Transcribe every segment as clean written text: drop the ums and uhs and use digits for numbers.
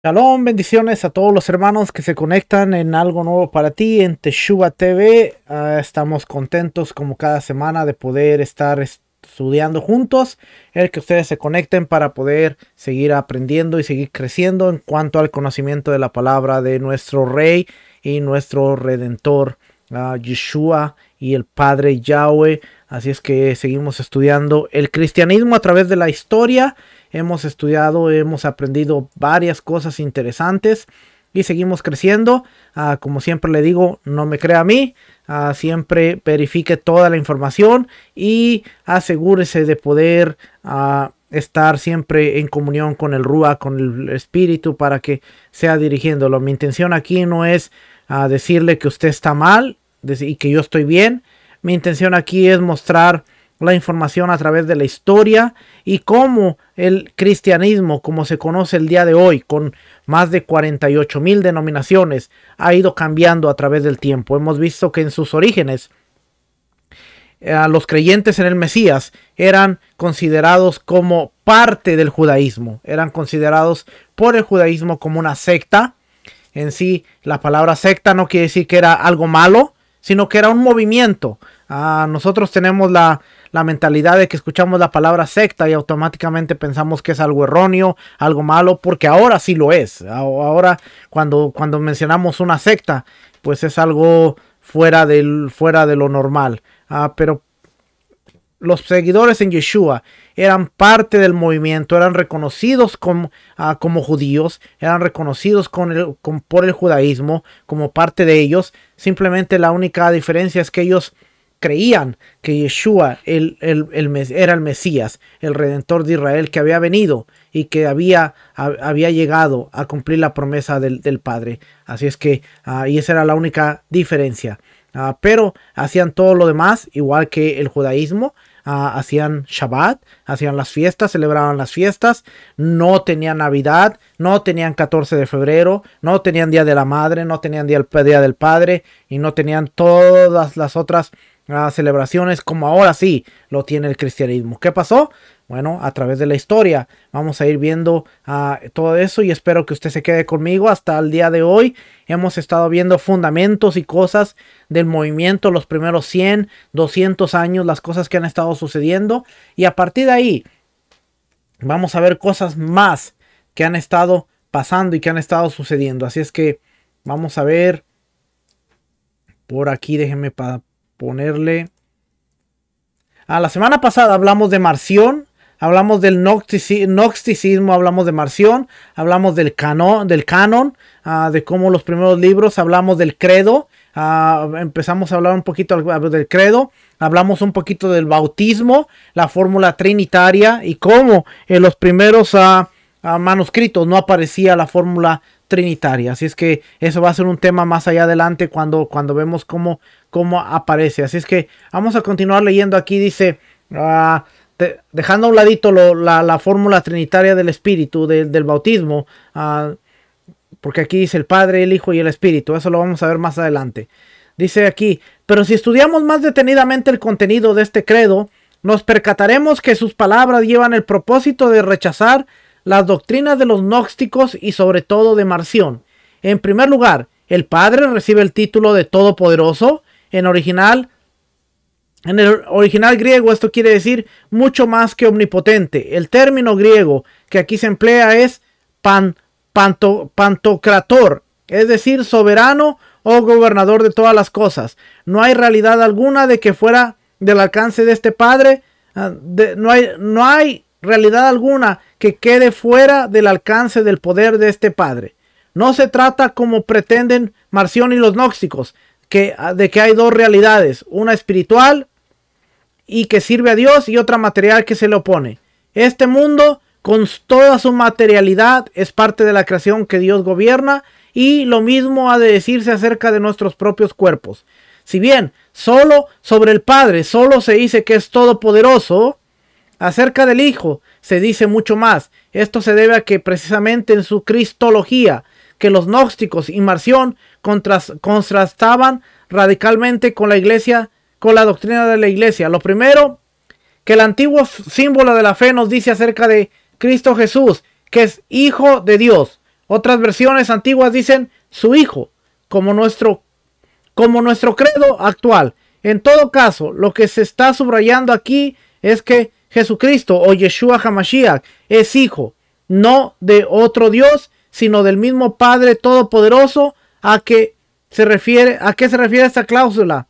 Shalom, bendiciones a todos los hermanos que se conectan en algo nuevo para ti en Teshuvah TV. Estamos contentos como cada semana de poder estar estudiando juntos, el que ustedes se conecten para poder seguir aprendiendo y seguir creciendo en cuanto al conocimiento de la palabra de nuestro Rey y nuestro Redentor, Yeshua y el Padre Yahweh. Así es que seguimos estudiando el cristianismo a través de la historia. Hemos estudiado, hemos aprendido varias cosas interesantes y seguimos creciendo. Como siempre le digo, no me crea a mí. Siempre verifique toda la información y asegúrese de poder estar siempre en comunión con el Ruach, con el Espíritu, para que sea dirigiéndolo. Mi intención aquí no es decirle que usted está mal y que yo estoy bien. Mi intención aquí es mostrar la información a través de la historia y cómo el cristianismo, como se conoce el día de hoy, con más de 48,000 denominaciones, ha ido cambiando a través del tiempo. Hemos visto que en sus orígenes los creyentes en el Mesías eran considerados como parte del judaísmo, eran considerados por el judaísmo como una secta. En sí, la palabra secta no quiere decir que era algo malo, sino que era un movimiento. Nosotros tenemos la mentalidad de que escuchamos la palabra secta y automáticamente pensamos que es algo erróneo, algo malo, porque ahora sí lo es. Ahora cuando mencionamos una secta, pues es algo fuera de lo normal. Pero los seguidores en Yeshua eran parte del movimiento, eran reconocidos como judíos, eran reconocidos por el judaísmo como parte de ellos. Simplemente la única diferencia es que ellos creían que Yeshua era el Mesías, el Redentor de Israel, que había venido y que había llegado a cumplir la promesa del Padre. Así es que, y esa era la única diferencia. Pero hacían todo lo demás, igual que el judaísmo. Hacían Shabbat, hacían las fiestas, celebraban las fiestas, no tenían Navidad, no tenían 14 de febrero, no tenían Día de la Madre, no tenían Día del Padre y no tenían todas las otras celebraciones como ahora sí lo tiene el cristianismo. ¿Qué pasó? Bueno, a través de la historia vamos a ir viendo todo eso y espero que usted se quede conmigo hasta el día de hoy. Hemos estado viendo fundamentos y cosas del movimiento, los primeros 100, 200 años, las cosas que han estado sucediendo, y a partir de ahí vamos a ver cosas más que han estado pasando y que han estado sucediendo. Así es que vamos a ver por aquí, déjenme ponerle. La semana pasada hablamos de Marción, hablamos del gnosticismo, hablamos de Marción, hablamos del canon, de cómo los primeros libros, hablamos del credo, empezamos a hablar un poquito del credo, hablamos un poquito del bautismo, la fórmula trinitaria y cómo en los primeros manuscritos no aparecía la fórmula trinitaria. Así es que eso va a ser un tema más allá adelante cuando vemos cómo aparece. Así es que vamos a continuar leyendo aquí. Dice, dejando a un ladito la fórmula trinitaria del Espíritu, del bautismo, porque aquí dice el Padre, el Hijo y el Espíritu. Eso lo vamos a ver más adelante. Dice aquí, pero si estudiamos más detenidamente el contenido de este credo, nos percataremos que sus palabras llevan el propósito de rechazar las doctrinas de los gnósticos y sobre todo de Marción. En primer lugar, el Padre recibe el título de Todopoderoso. En el original griego esto quiere decir mucho más que omnipotente. El término griego que aquí se emplea es pantocrator, es decir, soberano o gobernador de todas las cosas. No hay realidad alguna de que fuera del alcance de este Padre. No hay realidad alguna que quede fuera del alcance del poder de este Padre. No se trata como pretenden Marción y los gnósticos, de que hay dos realidades, una espiritual y que sirve a Dios y otra material que se le opone. Este mundo con toda su materialidad es parte de la creación que Dios gobierna, y lo mismo ha de decirse acerca de nuestros propios cuerpos. Si bien solo sobre el Padre solo se dice que es todopoderoso, acerca del Hijo se dice mucho más. Esto se debe a que precisamente en su cristología, que los gnósticos y Marción contrastaban radicalmente con la Iglesia, con la doctrina de la Iglesia. Lo primero que el antiguo símbolo de la fe nos dice acerca de Cristo Jesús, que es Hijo de Dios. Otras versiones antiguas dicen su Hijo, como nuestro credo actual. En todo caso, lo que se está subrayando aquí es que Jesucristo o Yeshua HaMashiach es hijo, no de otro Dios, sino del mismo Padre Todopoderoso. ¿A qué se refiere esta cláusula?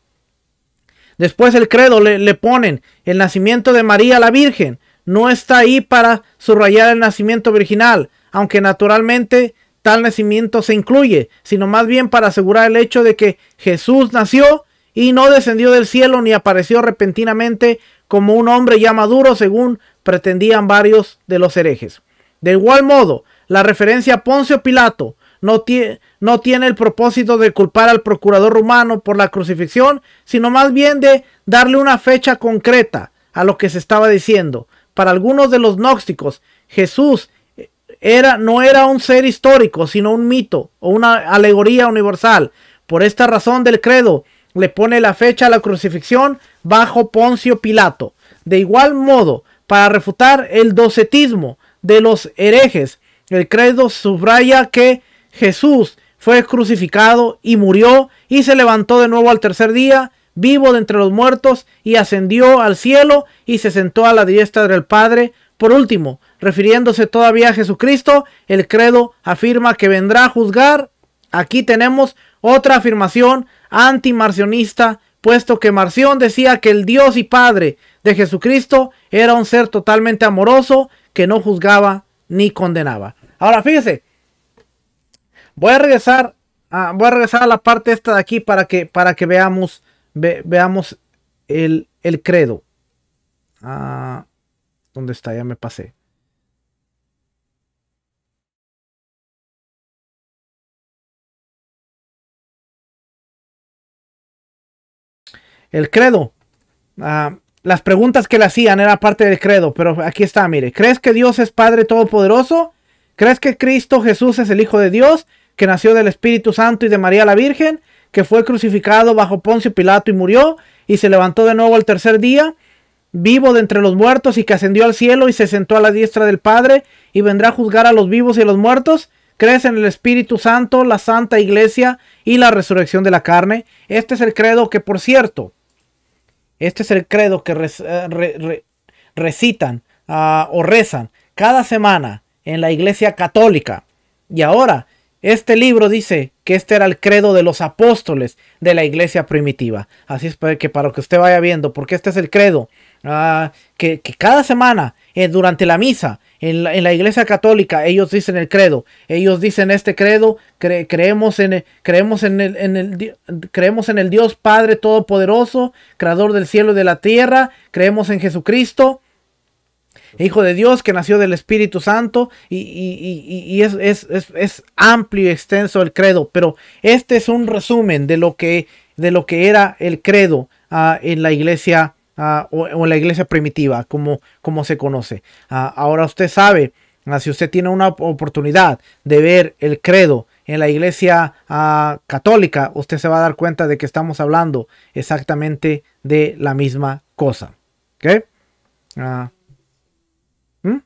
Después el credo le ponen el nacimiento de María la Virgen. No está ahí para subrayar el nacimiento virginal, aunque naturalmente tal nacimiento se incluye, sino más bien para asegurar el hecho de que Jesús nació y no descendió del cielo ni apareció repentinamente como un hombre ya maduro, según pretendían varios de los herejes. De igual modo, la referencia a Poncio Pilato no tiene el propósito de culpar al procurador romano por la crucifixión, sino más bien de darle una fecha concreta a lo que se estaba diciendo. Para algunos de los gnósticos, Jesús no era un ser histórico, sino un mito o una alegoría universal. Por esta razón del credo le pone la fecha a la crucifixión bajo Poncio Pilato. De igual modo, para refutar el docetismo de los herejes, el credo subraya que Jesús fue crucificado y murió y se levantó de nuevo al tercer día, vivo de entre los muertos, y ascendió al cielo y se sentó a la diestra del Padre. Por último, refiriéndose todavía a Jesucristo, el credo afirma que vendrá a juzgar. Aquí tenemos otra afirmación antimarcionista, puesto que Marción decía que el Dios y Padre de Jesucristo era un ser totalmente amoroso que no juzgaba ni condenaba. Ahora fíjese, voy a regresar a la parte esta de aquí para que veamos el credo. ¿Dónde está? Ya me pasé. El credo. Las preguntas que le hacían era parte del credo, pero aquí está, mire. ¿Crees que Dios es Padre Todopoderoso? ¿Crees que Cristo Jesús es el Hijo de Dios, que nació del Espíritu Santo y de María la Virgen, que fue crucificado bajo Poncio Pilato y murió, y se levantó de nuevo al tercer día, vivo de entre los muertos, y que ascendió al cielo y se sentó a la diestra del Padre, y vendrá a juzgar a los vivos y a los muertos? ¿Crees en el Espíritu Santo, la Santa Iglesia y la resurrección de la carne? Este es el credo que, por cierto, este es el credo que recitan o rezan cada semana en la Iglesia Católica. Y ahora, este libro dice que este era el credo de los apóstoles de la Iglesia primitiva. Así es que para que usted vaya viendo, porque este es el credo que cada semana durante la misa en la Iglesia Católica ellos dicen el credo. Ellos dicen este credo: creemos en el Dios Padre Todopoderoso, creador del cielo y de la tierra. Creemos en Jesucristo, Hijo de Dios, que nació del Espíritu Santo. Y es amplio y extenso el credo, pero este es un resumen de lo que era el credo en la iglesia o en la iglesia primitiva, como se conoce. Ahora usted sabe, si usted tiene una oportunidad de ver el credo en la iglesia católica, usted se va a dar cuenta de que estamos hablando exactamente de la misma cosa. ¿Ok? ¿Mm?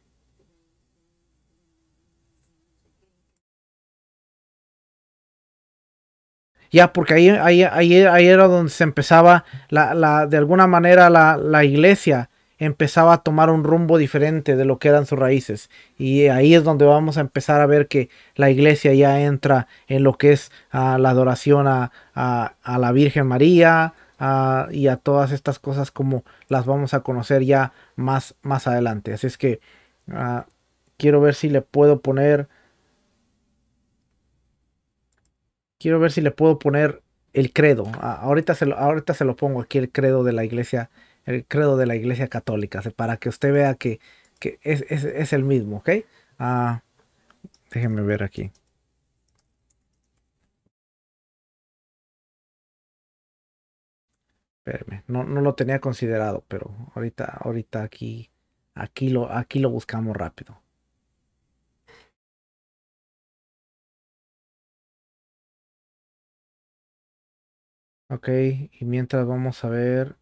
Ya, porque ahí era donde se empezaba, de alguna manera la iglesia empezaba a tomar un rumbo diferente de lo que eran sus raíces. Y ahí es donde vamos a empezar a ver que la iglesia ya entra en lo que es la adoración a la Virgen María, y a todas estas cosas como las vamos a conocer ya más adelante. Así es que quiero ver si le puedo poner. Quiero ver si le puedo poner el credo. Ahorita se lo pongo aquí, el credo de la iglesia católica, para que usted vea que es el mismo, ¿ok? Ah, déjenme ver aquí. Espérame, no lo tenía considerado, pero ahorita aquí lo buscamos rápido. Ok, y mientras vamos a ver.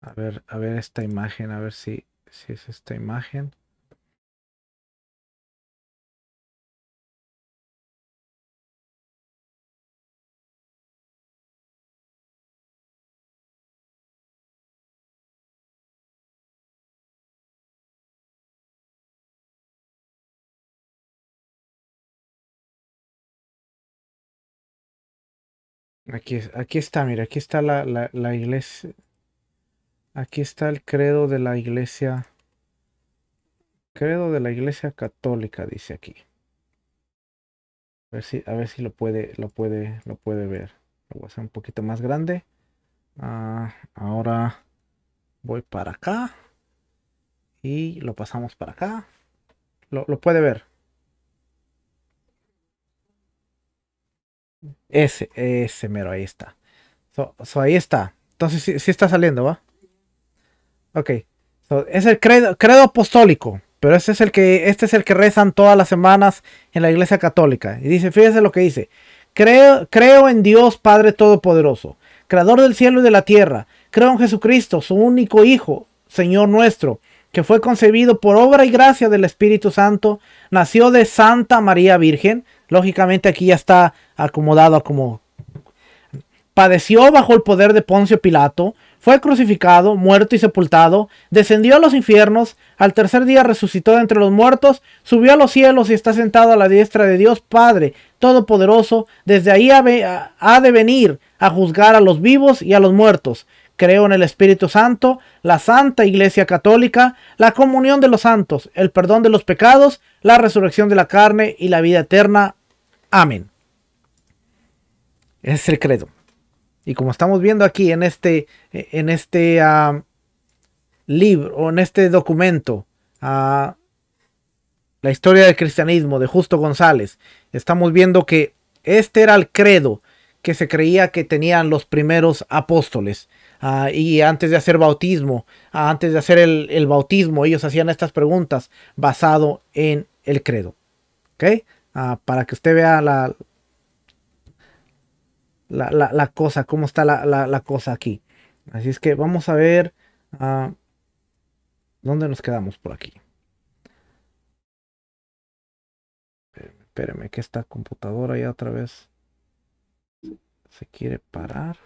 A ver esta imagen, a ver si es esta imagen. Aquí está, mira, aquí está la iglesia. Aquí está el credo de la iglesia católica, dice aquí. A ver si lo puede ver. Lo voy a hacer un poquito más grande. Ahora voy para acá y lo pasamos para acá. Lo puede ver. Ese mero, ahí está. Ahí está. Entonces sí está saliendo, ¿va? Ok. Es el credo apostólico. Pero este es el que rezan todas las semanas en la iglesia católica. Y dice, fíjese lo que dice. Creo en Dios Padre Todopoderoso, Creador del cielo y de la tierra. Creo en Jesucristo, su único Hijo, Señor nuestro, que fue concebido por obra y gracia del Espíritu Santo, nació de Santa María Virgen. Lógicamente aquí ya está acomodado como padeció bajo el poder de Poncio Pilato, fue crucificado, muerto y sepultado, descendió a los infiernos, al tercer día resucitó de entre los muertos, subió a los cielos y está sentado a la diestra de Dios Padre Todopoderoso, desde ahí ha de venir a juzgar a los vivos y a los muertos. Creo en el Espíritu Santo, la Santa Iglesia Católica, la comunión de los santos, el perdón de los pecados, la resurrección de la carne y la vida eterna. Amén. Ese es el credo. Y como estamos viendo aquí en este libro o en este documento, uh, la historia del cristianismo de Justo González, estamos viendo que este era el credo que se creía que tenían los primeros apóstoles. Y antes de hacer bautismo, antes de hacer el bautismo, ellos hacían estas preguntas basado en el credo. ¿Ok? Para que usted vea la cosa, cómo está la cosa aquí. Así es que vamos a ver dónde nos quedamos por aquí. Espérame que esta computadora ya otra vez se quiere parar.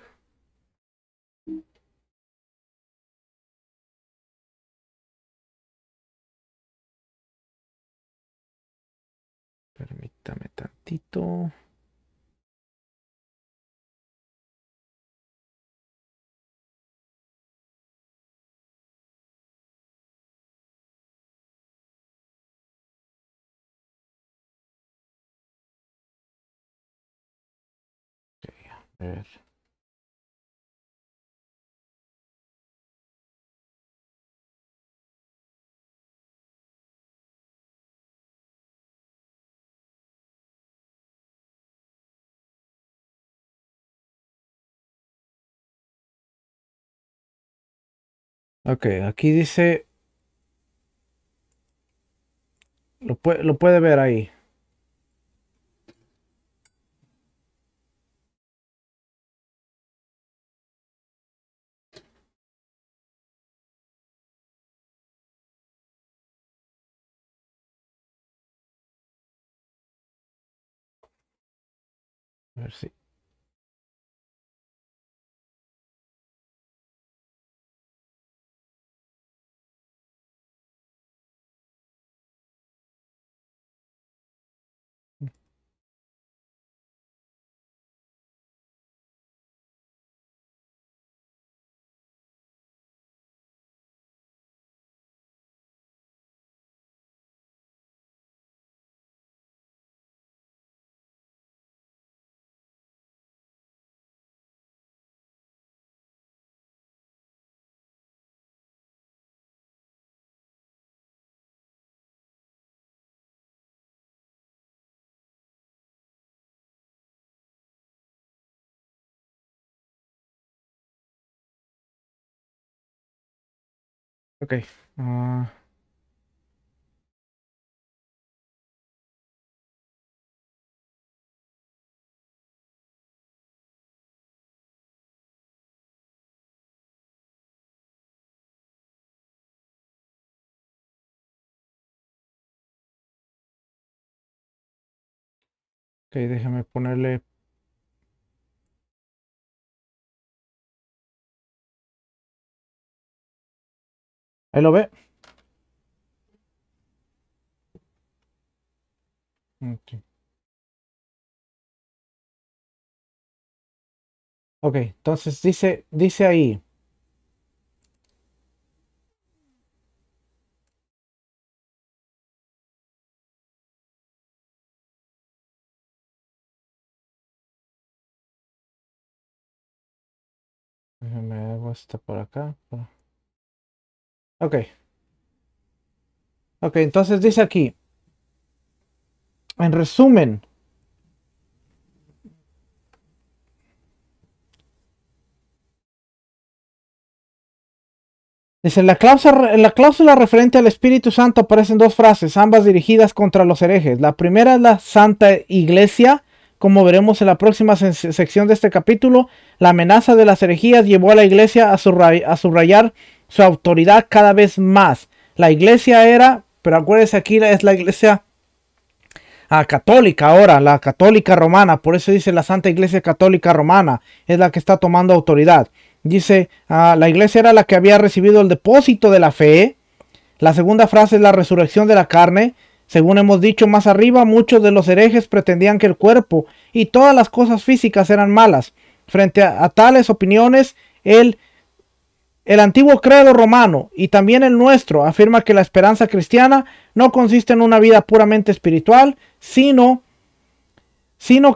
Permítame tantito. A ver. Ok, aquí dice, lo puede ver ahí. A ver si. Ok. ah, Ok, déjame ponerle. Ahí lo ve. Ok, ok, entonces dice ahí. Déjame hago esto por acá. Ok, ok, entonces dice aquí. En resumen. Dice, en la cláusula referente al Espíritu Santo aparecen dos frases, ambas dirigidas contra los herejes. La primera es la Santa Iglesia, como veremos en la próxima sección de este capítulo. La amenaza de las herejías llevó a la Iglesia a subrayar su autoridad cada vez más. La Iglesia era, pero acuérdense aquí es la Iglesia católica ahora, la católica romana, por eso dice la Santa Iglesia Católica Romana, es la que está tomando autoridad. Dice, la iglesia era la que había recibido el depósito de la fe. La segunda frase es la resurrección de la carne. Según hemos dicho más arriba, muchos de los herejes pretendían que el cuerpo y todas las cosas físicas eran malas. Frente a tales opiniones, el antiguo credo romano y también el nuestro afirma que la esperanza cristiana no consiste en una vida puramente espiritual, sino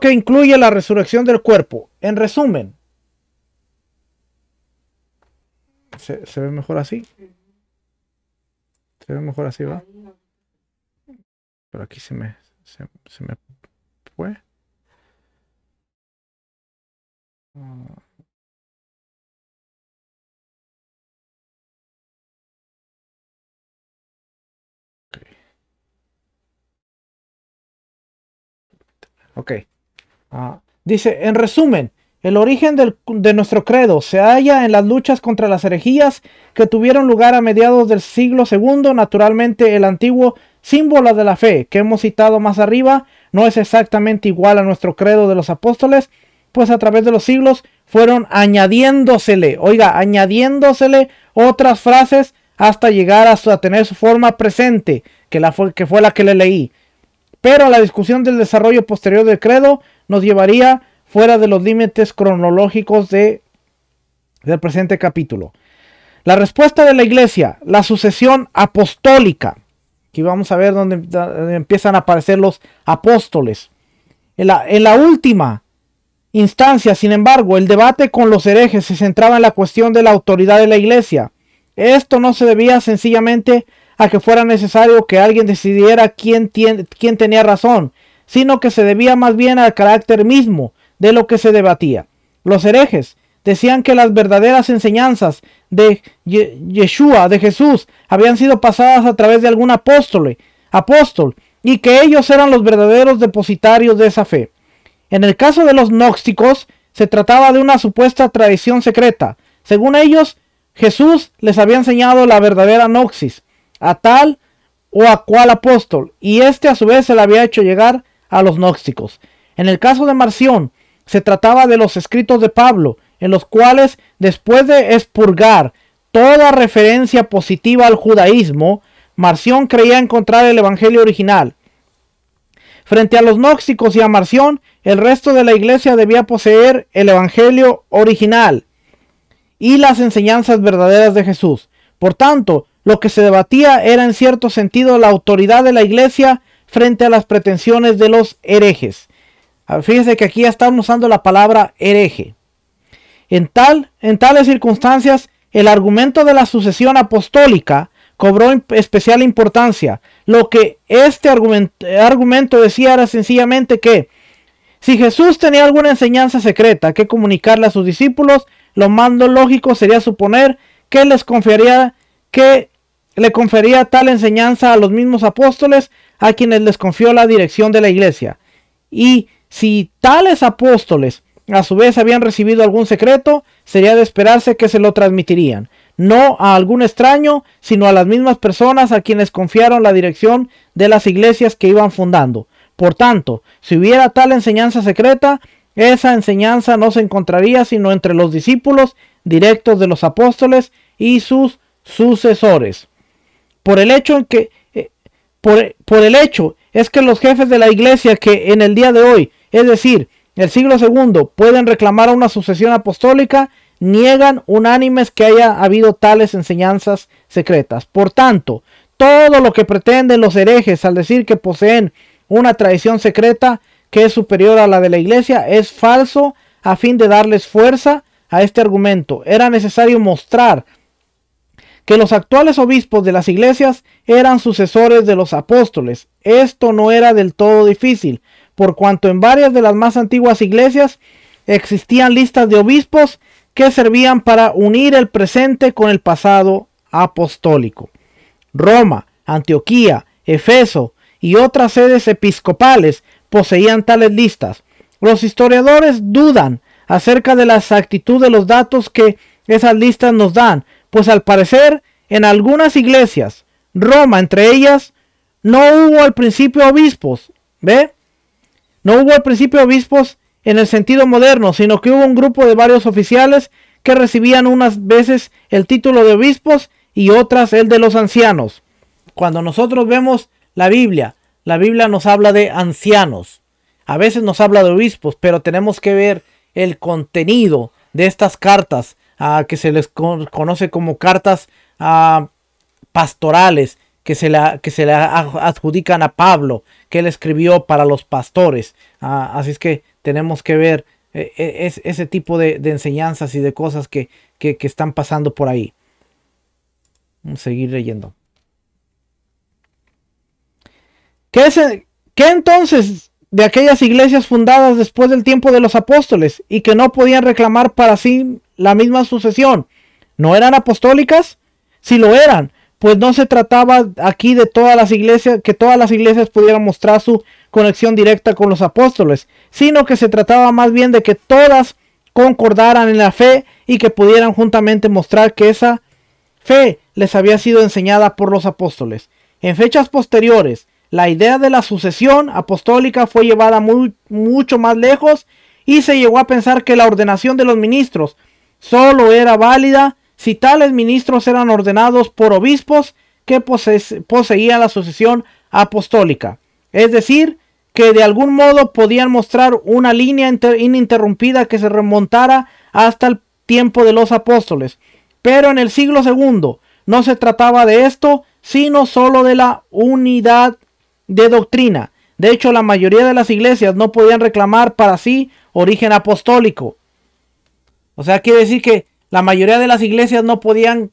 que incluye la resurrección del cuerpo. En resumen, ¿se ve mejor así? Se ve mejor así, ¿va? Pero aquí se me fue. Ok. Dice, en resumen, el origen de nuestro credo se halla en las luchas contra las herejías que tuvieron lugar a mediados del siglo II. Naturalmente, el antiguo símbolo de la fe que hemos citado más arriba no es exactamente igual a nuestro credo de los apóstoles, pues a través de los siglos fueron añadiéndosele otras frases hasta llegar a tener su forma presente, que fue la que le leí. Pero la discusión del desarrollo posterior del credo nos llevaría fuera de los límites cronológicos del presente capítulo. La respuesta de la iglesia, la sucesión apostólica. Aquí vamos a ver donde empiezan a aparecer los apóstoles. En la última instancia, sin embargo, el debate con los herejes se centraba en la cuestión de la autoridad de la iglesia. Esto no se debía sencillamente a que fuera necesario que alguien decidiera quién tenía razón, sino que se debía más bien al carácter mismo de lo que se debatía. Los herejes decían que las verdaderas enseñanzas de Yeshua, de Jesús, habían sido pasadas a través de algún apóstol, y que ellos eran los verdaderos depositarios de esa fe. En el caso de los gnósticos, se trataba de una supuesta tradición secreta. Según ellos, Jesús les había enseñado la verdadera gnosis a tal o a cual apóstol, y este a su vez se le había hecho llegar a los gnósticos. En el caso de Marción, se trataba de los escritos de Pablo, en los cuales, después de expurgar toda referencia positiva al judaísmo, Marción creía encontrar el evangelio original. Frente a los gnósticos y a Marción, el resto de la iglesia debía poseer el evangelio original y las enseñanzas verdaderas de Jesús. Por tanto, lo que se debatía era en cierto sentido la autoridad de la iglesia frente a las pretensiones de los herejes. Fíjense que aquí ya estamos usando la palabra hereje. En tales circunstancias, el argumento de la sucesión apostólica cobró especial importancia. Lo que este argumento decía era sencillamente que si Jesús tenía alguna enseñanza secreta que comunicarle a sus discípulos, lo más lógico sería suponer que le confería tal enseñanza a los mismos apóstoles a quienes les confió la dirección de la iglesia. Y si tales apóstoles a su vez habían recibido algún secreto, sería de esperarse que se lo transmitirían, no a algún extraño, sino a las mismas personas a quienes confiaron la dirección de las iglesias que iban fundando. Por tanto, si hubiera tal enseñanza secreta, esa enseñanza no se encontraría sino entre los discípulos directos de los apóstoles y sus sucesores. Por el hecho es que los jefes de la iglesia que en el día de hoy, es decir, el siglo segundo, pueden reclamar una sucesión apostólica, niegan unánimes que haya habido tales enseñanzas secretas. Por tanto, todo lo que pretenden los herejes al decir que poseen una tradición secreta que es superior a la de la iglesia es falso. A fin de darles fuerza a este argumento, era necesario mostrar que los actuales obispos de las iglesias eran sucesores de los apóstoles. Esto no era del todo difícil, por cuanto en varias de las más antiguas iglesias existían listas de obispos que servían para unir el presente con el pasado apostólico. Roma, Antioquía, Efeso y otras sedes episcopales poseían tales listas. Los historiadores dudan acerca de la exactitud de los datos que esas listas nos dan, pues al parecer en algunas iglesias, Roma entre ellas, no hubo al principio obispos, ¿ve? No hubo al principio obispos en el sentido moderno, sino que hubo un grupo de varios oficiales que recibían unas veces el título de obispos y otras el de los ancianos. Cuando nosotros vemos la Biblia nos habla de ancianos. A veces nos habla de obispos, pero tenemos que ver el contenido de estas cartas que se les conoce como cartas pastorales, que se le adjudican a Pablo, que él escribió para los pastores. Así es que tenemos que ver ese tipo de enseñanzas y de cosas que están pasando por ahí. Vamos a seguir leyendo. ¿Qué entonces de aquellas iglesias fundadas después del tiempo de los apóstoles y que no podían reclamar para sí la misma sucesión? ¿No eran apostólicas? Si lo eran, pues no se trataba aquí de todas las iglesias, que todas las iglesias pudieran mostrar su conexión directa con los apóstoles, sino que se trataba más bien de que todas concordaran en la fe y que pudieran juntamente mostrar que esa fe les había sido enseñada por los apóstoles. En fechas posteriores, la idea de la sucesión apostólica fue llevada mucho más lejos y se llegó a pensar que la ordenación de los ministros solo era válida si tales ministros eran ordenados por obispos que poseían la sucesión apostólica. Es decir, que de algún modo podían mostrar una línea ininterrumpida que se remontara hasta el tiempo de los apóstoles. Pero en el siglo segundo no se trataba de esto, sino solo de la unidad de doctrina. De hecho, la mayoría de las iglesias no podían reclamar para sí origen apostólico. O sea, quiere decir que la mayoría de las iglesias no podían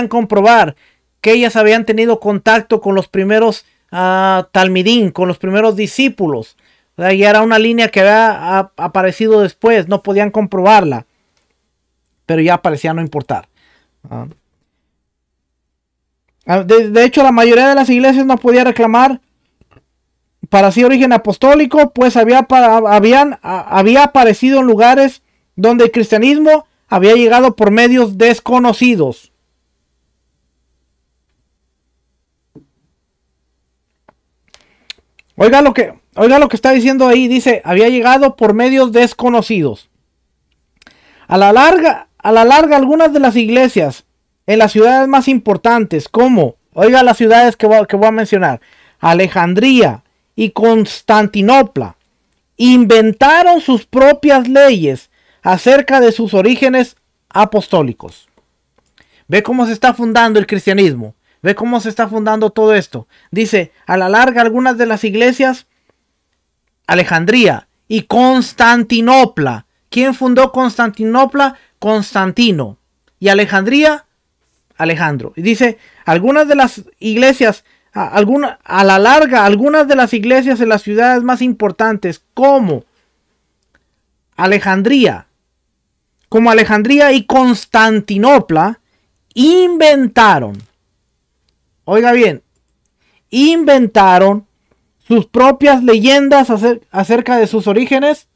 comprobar que ellas habían tenido contacto con los primeros talmidín, con los primeros discípulos. O sea, ya era una línea que había aparecido después, no podían comprobarla, pero ya parecía no importar. De hecho, la mayoría de las iglesias no podía reclamar para sí origen apostólico, pues había aparecido en lugares donde el cristianismo había llegado por medios desconocidos. Oiga lo que está diciendo ahí, dice, había llegado por medios desconocidos. A la larga, algunas de las iglesias en las ciudades más importantes, como, oiga las ciudades que voy a mencionar, Alejandría y Constantinopla, inventaron sus propias leyes acerca de sus orígenes apostólicos. Ve cómo se está fundando el cristianismo. Ve cómo se está fundando todo esto. Dice, a la larga algunas de las iglesias, Alejandría y Constantinopla. ¿Quién fundó Constantinopla? Constantino. Y Alejandría, Alejandro. Y dice, algunas de las iglesias, a la larga, algunas de las iglesias en las ciudades más importantes, como Alejandría y Constantinopla, inventaron, oiga bien, inventaron sus propias leyendas acerca de sus orígenes,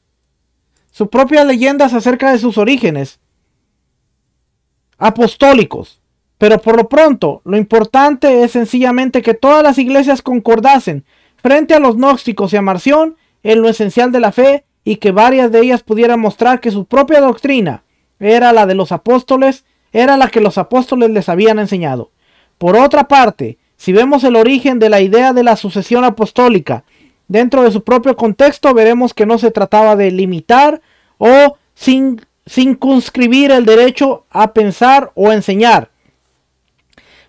apostólicos. Pero por lo pronto, lo importante es sencillamente que todas las iglesias concordasen frente a los gnósticos y a Marción en lo esencial de la fe, y que varias de ellas pudieran mostrar que su propia doctrina era la de los apóstoles, era la que los apóstoles les habían enseñado. Por otra parte, si vemos el origen de la idea de la sucesión apostólica dentro de su propio contexto, veremos que no se trataba de limitar o circunscribir el derecho a pensar o enseñar.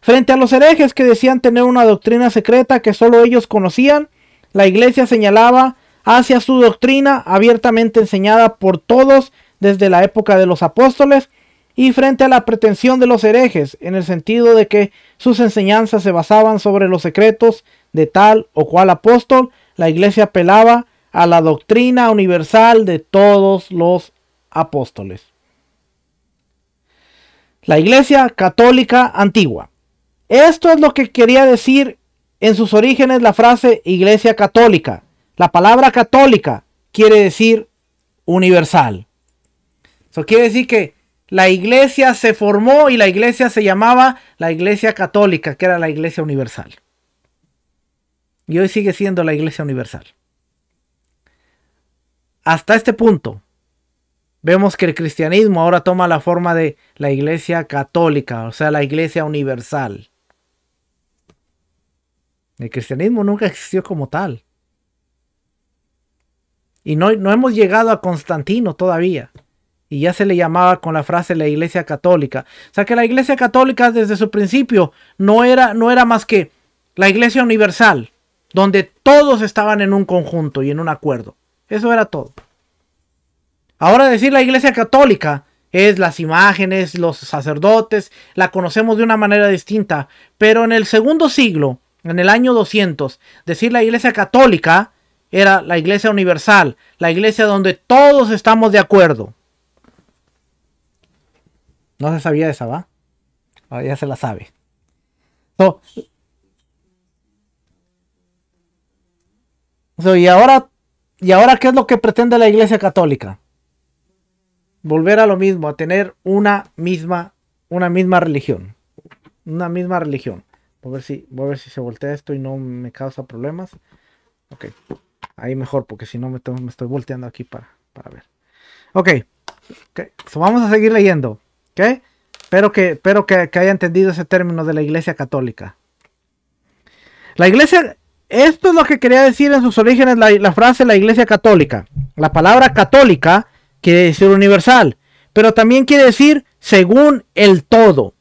Frente a los herejes que decían tener una doctrina secreta que solo ellos conocían, la iglesia señalaba hacia su doctrina abiertamente enseñada por todos desde la época de los apóstoles, y frente a la pretensión de los herejes, en el sentido de que sus enseñanzas se basaban sobre los secretos de tal o cual apóstol, la iglesia apelaba a la doctrina universal de todos los apóstoles. La iglesia católica antigua. Esto es lo que quería decir en sus orígenes la frase iglesia católica. La palabra católica quiere decir universal. Eso quiere decir que la iglesia se formó y la iglesia se llamaba la iglesia católica, que era la iglesia universal. Y hoy sigue siendo la iglesia universal. Hasta este punto, vemos que el cristianismo ahora toma la forma de la iglesia católica, o sea, la iglesia universal. El cristianismo nunca existió como tal. Y no hemos llegado a Constantino todavía. Y ya se le llamaba con la frase la iglesia católica. O sea que la iglesia católica desde su principio no era más que la iglesia universal, donde todos estaban en un conjunto y en un acuerdo. Eso era todo. Ahora decir la iglesia católica es las imágenes, los sacerdotes, la conocemos de una manera distinta. Pero en el segundo siglo, en el año 200, decir la iglesia católica era la iglesia universal, la iglesia donde todos estamos de acuerdo. No se sabía esa, ¿va? Ahora ya se la sabe. ¿Y ahora qué es lo que pretende la iglesia católica? Volver a lo mismo, a tener una misma religión. Una misma religión. Voy a ver si se voltea esto y no me causa problemas. Ok. Ahí mejor, porque si no me estoy volteando aquí para ver. Ok. So, vamos a seguir leyendo. Ok. Espero que haya entendido ese término de la iglesia católica. La iglesia, esto es lo que quería decir en sus orígenes la frase la iglesia católica. La palabra católica quiere decir universal, pero también quiere decir según el todo.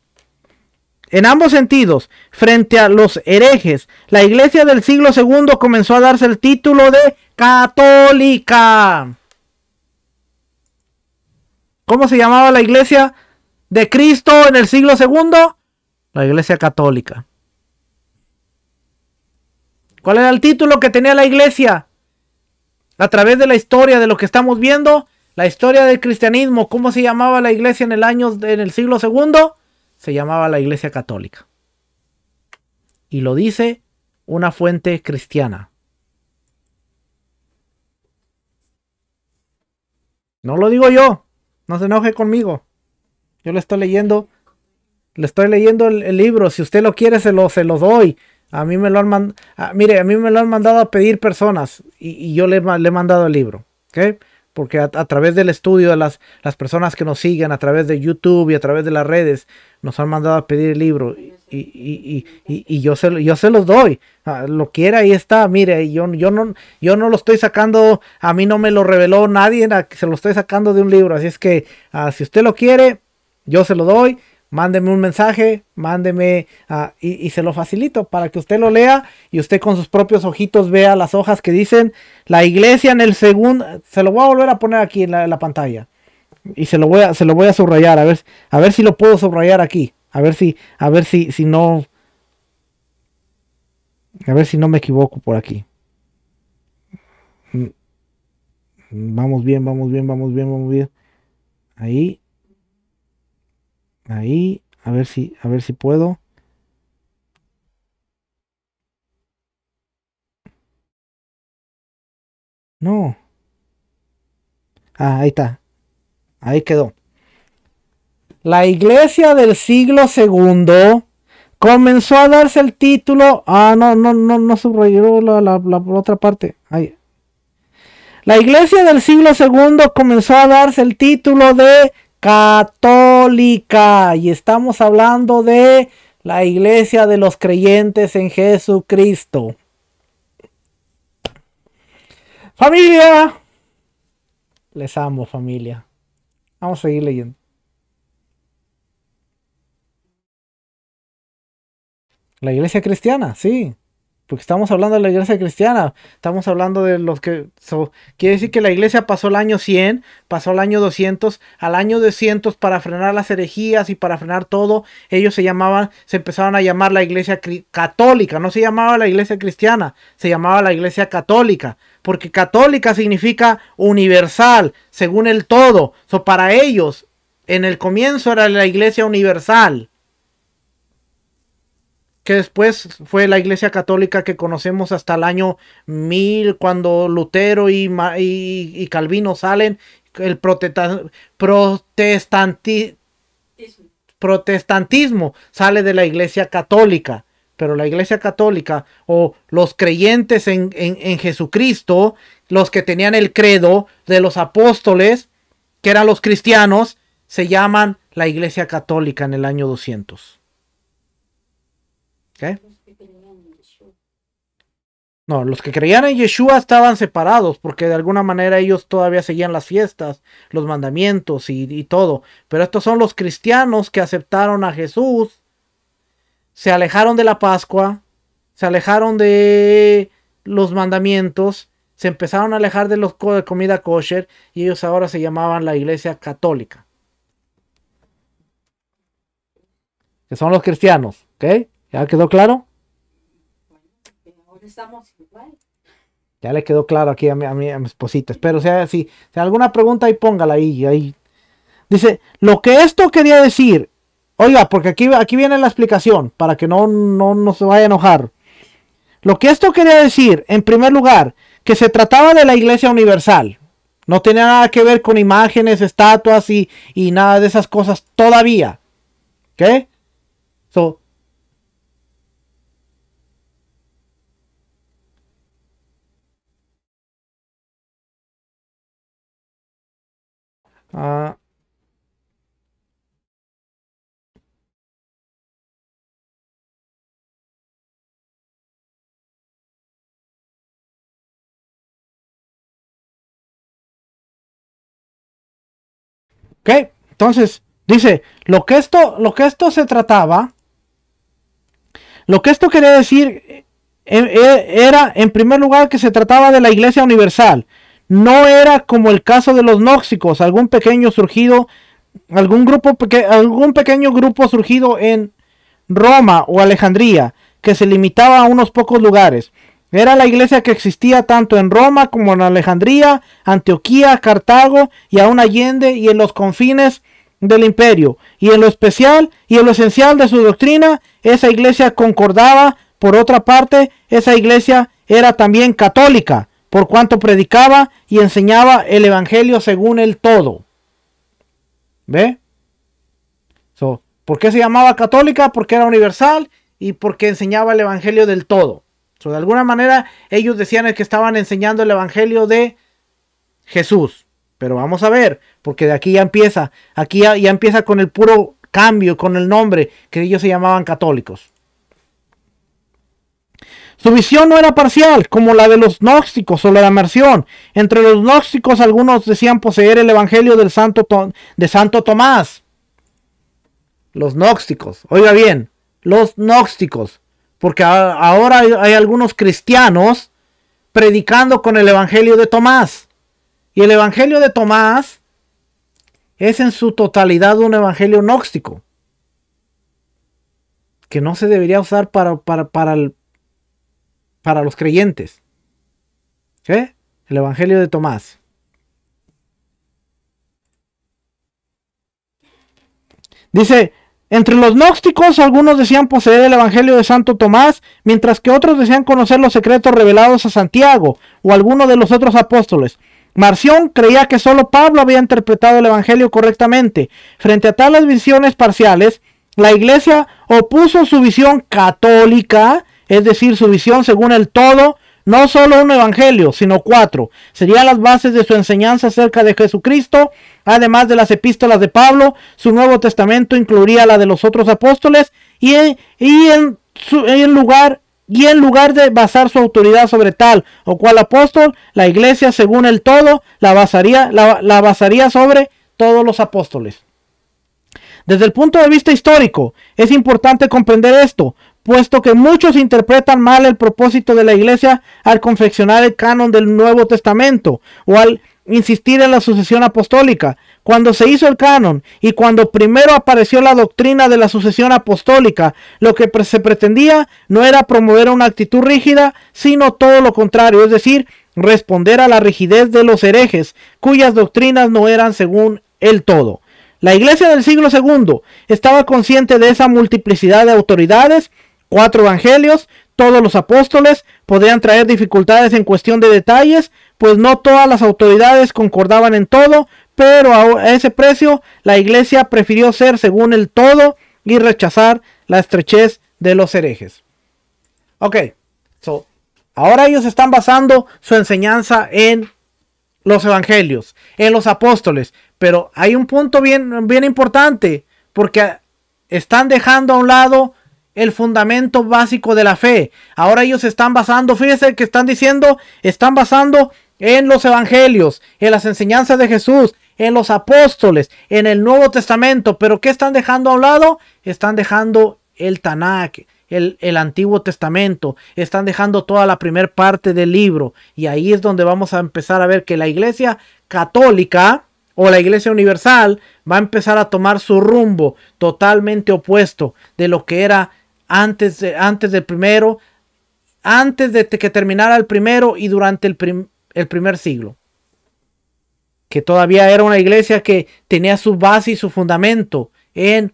En ambos sentidos, frente a los herejes, la iglesia del siglo II comenzó a darse el título de católica. ¿Cómo se llamaba la iglesia de Cristo en el siglo II? La iglesia católica. ¿Cuál era el título que tenía la iglesia? A través de la historia de lo que estamos viendo, la historia del cristianismo, ¿cómo se llamaba la iglesia en el siglo II? Se llamaba la iglesia católica. Y lo dice una fuente cristiana. No lo digo yo. No se enoje conmigo. Yo le estoy leyendo el libro. Si usted lo quiere, se lo doy. A mí me lo han mandado. Mire, a mí me lo han mandado a pedir personas. Y yo le he mandado el libro. ¿Ok? Porque a través del estudio de las personas que nos siguen, a través de YouTube y a través de las redes, nos han mandado a pedir el libro. Y yo se los doy. Lo quiera, ahí está. Mire, yo no lo estoy sacando. A mí no me lo reveló nadie. Se lo estoy sacando de un libro. Así es que si usted lo quiere, yo se lo doy. Mándeme un mensaje, y se lo facilito para que usted lo lea y usted con sus propios ojitos vea las hojas que dicen la iglesia en el segundo. Se lo voy a volver a poner aquí en la pantalla y se lo voy a subrayar, a ver si lo puedo subrayar aquí, a ver si no me equivoco por aquí. Vamos bien. Ahí, a ver si puedo. No. Ahí está. Ahí quedó. La iglesia del siglo II comenzó a darse el título. No subrayó la otra parte. Ahí. La iglesia del siglo segundo comenzó a darse el título de católica. Y estamos hablando de la iglesia de los creyentes en Jesucristo. Familia. Les amo, familia. Vamos a seguir leyendo. La iglesia cristiana, sí. Porque estamos hablando de la iglesia cristiana. Estamos hablando de los que... quiere decir que la iglesia pasó el año 100, pasó el año 200. Al año 200, para frenar las herejías y para frenar todo, ellos se empezaron a llamar la iglesia católica. No se llamaba la iglesia cristiana, se llamaba la iglesia católica. Porque católica significa universal, según el todo. Para ellos, en el comienzo era la iglesia universal. Que después fue la iglesia católica que conocemos hasta el año 1000, cuando Lutero y Calvino salen. El protestantismo sale de la iglesia católica. Pero la iglesia católica, o los creyentes en Jesucristo, los que tenían el credo de los apóstoles, que eran los cristianos, se llaman la iglesia católica en el año 200. ¿Okay? No, los que creían en Yeshua estaban separados, porque de alguna manera ellos todavía seguían las fiestas, los mandamientos y todo. Pero estos son los cristianos que aceptaron a Jesús, se alejaron de la Pascua, se alejaron de los mandamientos, se empezaron a alejar de los de comida kosher, y ellos ahora se llamaban la iglesia católica. Que son los cristianos, ¿ok? ¿Ya quedó claro? Ahora estamos igual. Ya le quedó claro aquí a mi esposita. Espero si alguna pregunta ahí póngala ahí. Dice, lo que esto quería decir, oiga, porque aquí viene la explicación para que no se vaya a enojar. Lo que esto quería decir, en primer lugar, que se trataba de la iglesia universal. No tenía nada que ver con imágenes, estatuas y nada de esas cosas todavía. ¿Ok? Ok, entonces dice, lo que esto se trataba, lo que esto quería decir era en primer lugar que se trataba de la iglesia universal. No era como el caso de los gnósticos, algún pequeño grupo surgido en Roma o Alejandría, que se limitaba a unos pocos lugares. Era la iglesia que existía tanto en Roma como en Alejandría, Antioquía, Cartago y aún Allende y en los confines del imperio. Y en lo especial y en lo esencial de su doctrina, esa iglesia concordaba. Por otra parte, esa iglesia era también católica, por cuanto predicaba y enseñaba el evangelio según el todo. ¿Ve? ¿Por qué se llamaba católica? Porque era universal y porque enseñaba el evangelio del todo. De alguna manera ellos decían que estaban enseñando el evangelio de Jesús. Pero vamos a ver, porque de aquí ya empieza. Aquí ya empieza con el puro cambio, con el nombre, que ellos se llamaban católicos. Su visión no era parcial, como la de los gnósticos o la de Amersión. Entre los gnósticos algunos decían poseer el evangelio de Santo Tomás. Los gnósticos, oiga bien, los gnósticos. Porque ahora hay algunos cristianos predicando con el evangelio de Tomás. Y el evangelio de Tomás es en su totalidad un evangelio gnóstico, que no se debería usar para los creyentes. ¿Qué? El evangelio de Tomás. Dice, entre los gnósticos algunos decían poseer el evangelio de Santo Tomás, mientras que otros decían conocer los secretos revelados a Santiago o alguno de los otros apóstoles. Marción creía que solo Pablo había interpretado el evangelio correctamente. Frente a tales visiones parciales, la iglesia opuso su visión católica, es decir, su visión según el todo, no solo un evangelio, sino 4. Serían las bases de su enseñanza acerca de Jesucristo, además de las epístolas de Pablo. Su Nuevo Testamento incluiría la de los otros apóstoles y en lugar de basar su autoridad sobre tal o cual apóstol, la iglesia según el todo la basaría sobre todos los apóstoles. Desde el punto de vista histórico, es importante comprender esto, puesto que muchos interpretan mal el propósito de la iglesia al confeccionar el canon del Nuevo Testamento o al insistir en la sucesión apostólica. Cuando se hizo el canon y cuando primero apareció la doctrina de la sucesión apostólica, lo que se pretendía no era promover una actitud rígida, sino todo lo contrario, es decir, responder a la rigidez de los herejes, cuyas doctrinas no eran según el todo. La iglesia del siglo II estaba consciente de esa multiplicidad de autoridades. 4 evangelios, todos los apóstoles, podrían traer dificultades en cuestión de detalles, pues no todas las autoridades concordaban en todo, pero a ese precio la iglesia prefirió ser según el todo y rechazar la estrechez de los herejes. Ok, ahora ellos están basando su enseñanza en los evangelios, en los apóstoles, pero hay un punto bien importante, porque están dejando a un lado el fundamento básico de la fe. Ahora ellos están basando, fíjense que están diciendo, están basando en los evangelios, en las enseñanzas de Jesús, en los apóstoles, en el Nuevo Testamento. Pero ¿qué están dejando a un lado? Están dejando el Tanakh, el Antiguo Testamento. Están dejando toda la primera parte del libro. Y ahí es donde vamos a empezar a ver que la iglesia católica o la iglesia universal va a empezar a tomar su rumbo totalmente opuesto de lo que era antes del primero, antes de que terminara el primero y durante el primer siglo. Que todavía era una iglesia que tenía su base y su fundamento en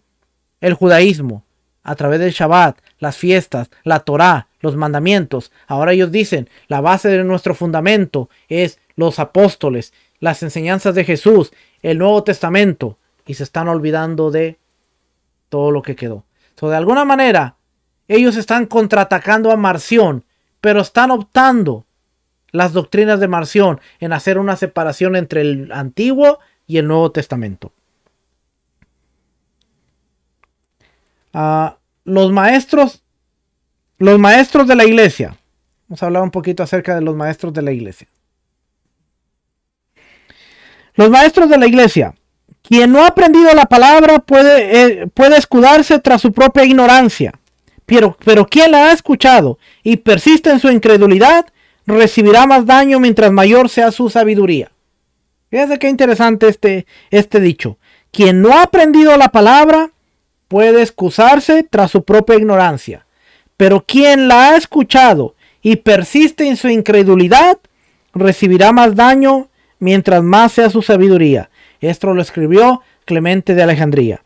el judaísmo, a través del Shabbat, las fiestas, la Torá, los mandamientos. Ahora ellos dicen, la base de nuestro fundamento es los apóstoles, las enseñanzas de Jesús, el Nuevo Testamento, y se están olvidando de todo lo que quedó. De alguna manera, ellos están contraatacando a Marción, pero están optando las doctrinas de Marción en hacer una separación entre el Antiguo y el Nuevo Testamento. Los maestros de la iglesia. Vamos a hablar un poquito acerca de los maestros de la iglesia. Los maestros de la iglesia. Quien no ha aprendido la palabra puede escudarse tras su propia ignorancia. Pero quien la ha escuchado y persiste en su incredulidad, recibirá más daño mientras mayor sea su sabiduría. Fíjense qué interesante este dicho. Quien no ha aprendido la palabra puede excusarse tras su propia ignorancia. Pero quien la ha escuchado y persiste en su incredulidad, recibirá más daño mientras más sea su sabiduría. Esto lo escribió Clemente de Alejandría.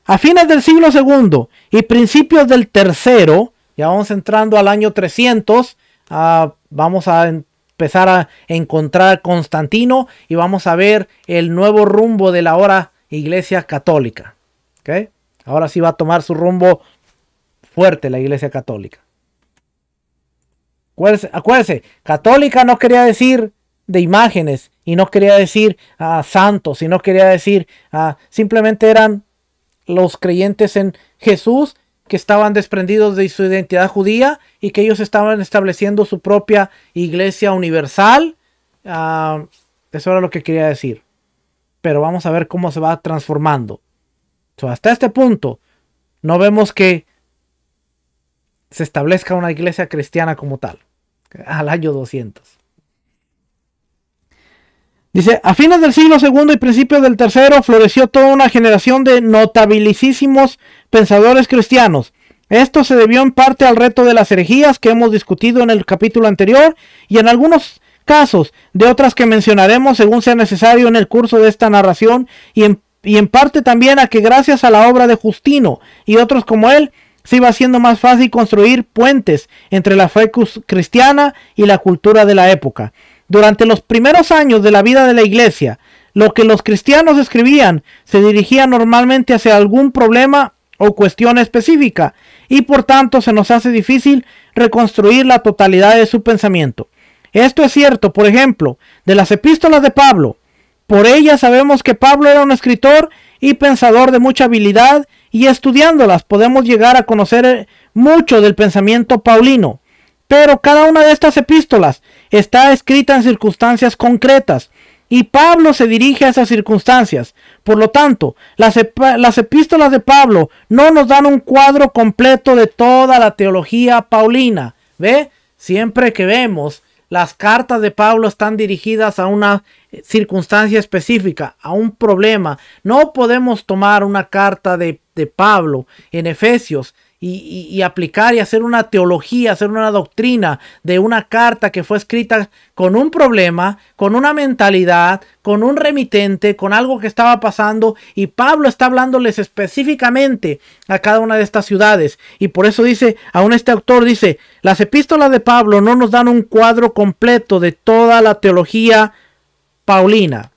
A fines del siglo II y principios del tercero, ya vamos entrando al año 300, vamos a empezar a encontrar Constantino y vamos a ver el nuevo rumbo de la ahora Iglesia Católica. ¿Okay? Ahora sí va a tomar su rumbo fuerte la Iglesia Católica. Acuérdense, católica no quería decir de imágenes y no quería decir santos y no quería decir simplemente eran los creyentes en Jesús que estaban desprendidos de su identidad judía y que ellos estaban estableciendo su propia iglesia universal. Eso era lo que quería decir. Pero vamos a ver cómo se va transformando. Hasta este punto no vemos que se establezca una iglesia cristiana como tal. Al año 200. Dice, a fines del siglo II y principios del tercero floreció toda una generación de notabilísimos pensadores cristianos. Esto se debió en parte al reto de las herejías que hemos discutido en el capítulo anterior y en algunos casos de otras que mencionaremos según sea necesario en el curso de esta narración y en parte también a que gracias a la obra de Justino y otros como él se iba haciendo más fácil construir puentes entre la fe cristiana y la cultura de la época. Durante los primeros años de la vida de la iglesia, lo que los cristianos escribían se dirigía normalmente hacia algún problema o cuestión específica, y por tanto se nos hace difícil reconstruir la totalidad de su pensamiento. Esto es cierto, por ejemplo, de las epístolas de Pablo. Por ellas sabemos que Pablo era un escritor y pensador de mucha habilidad, y estudiándolas podemos llegar a conocer mucho del pensamiento paulino. Pero cada una de estas epístolas está escrita en circunstancias concretas, y Pablo se dirige a esas circunstancias. Por lo tanto, las epístolas de Pablo no nos dan un cuadro completo de toda la teología paulina. ¿Ve? Siempre que vemos las cartas de Pablo están dirigidas a una circunstancia específica, a un problema. No podemos tomar una carta de Pablo en Efesios y aplicar y hacer una teología, hacer una doctrina de una carta que fue escrita con un problema, con una mentalidad, con un remitente, con algo que estaba pasando, y Pablo está hablándoles específicamente a cada una de estas ciudades. Y por eso dice, aún este autor dice, las epístolas de Pablo no nos dan un cuadro completo de toda la teología paulina.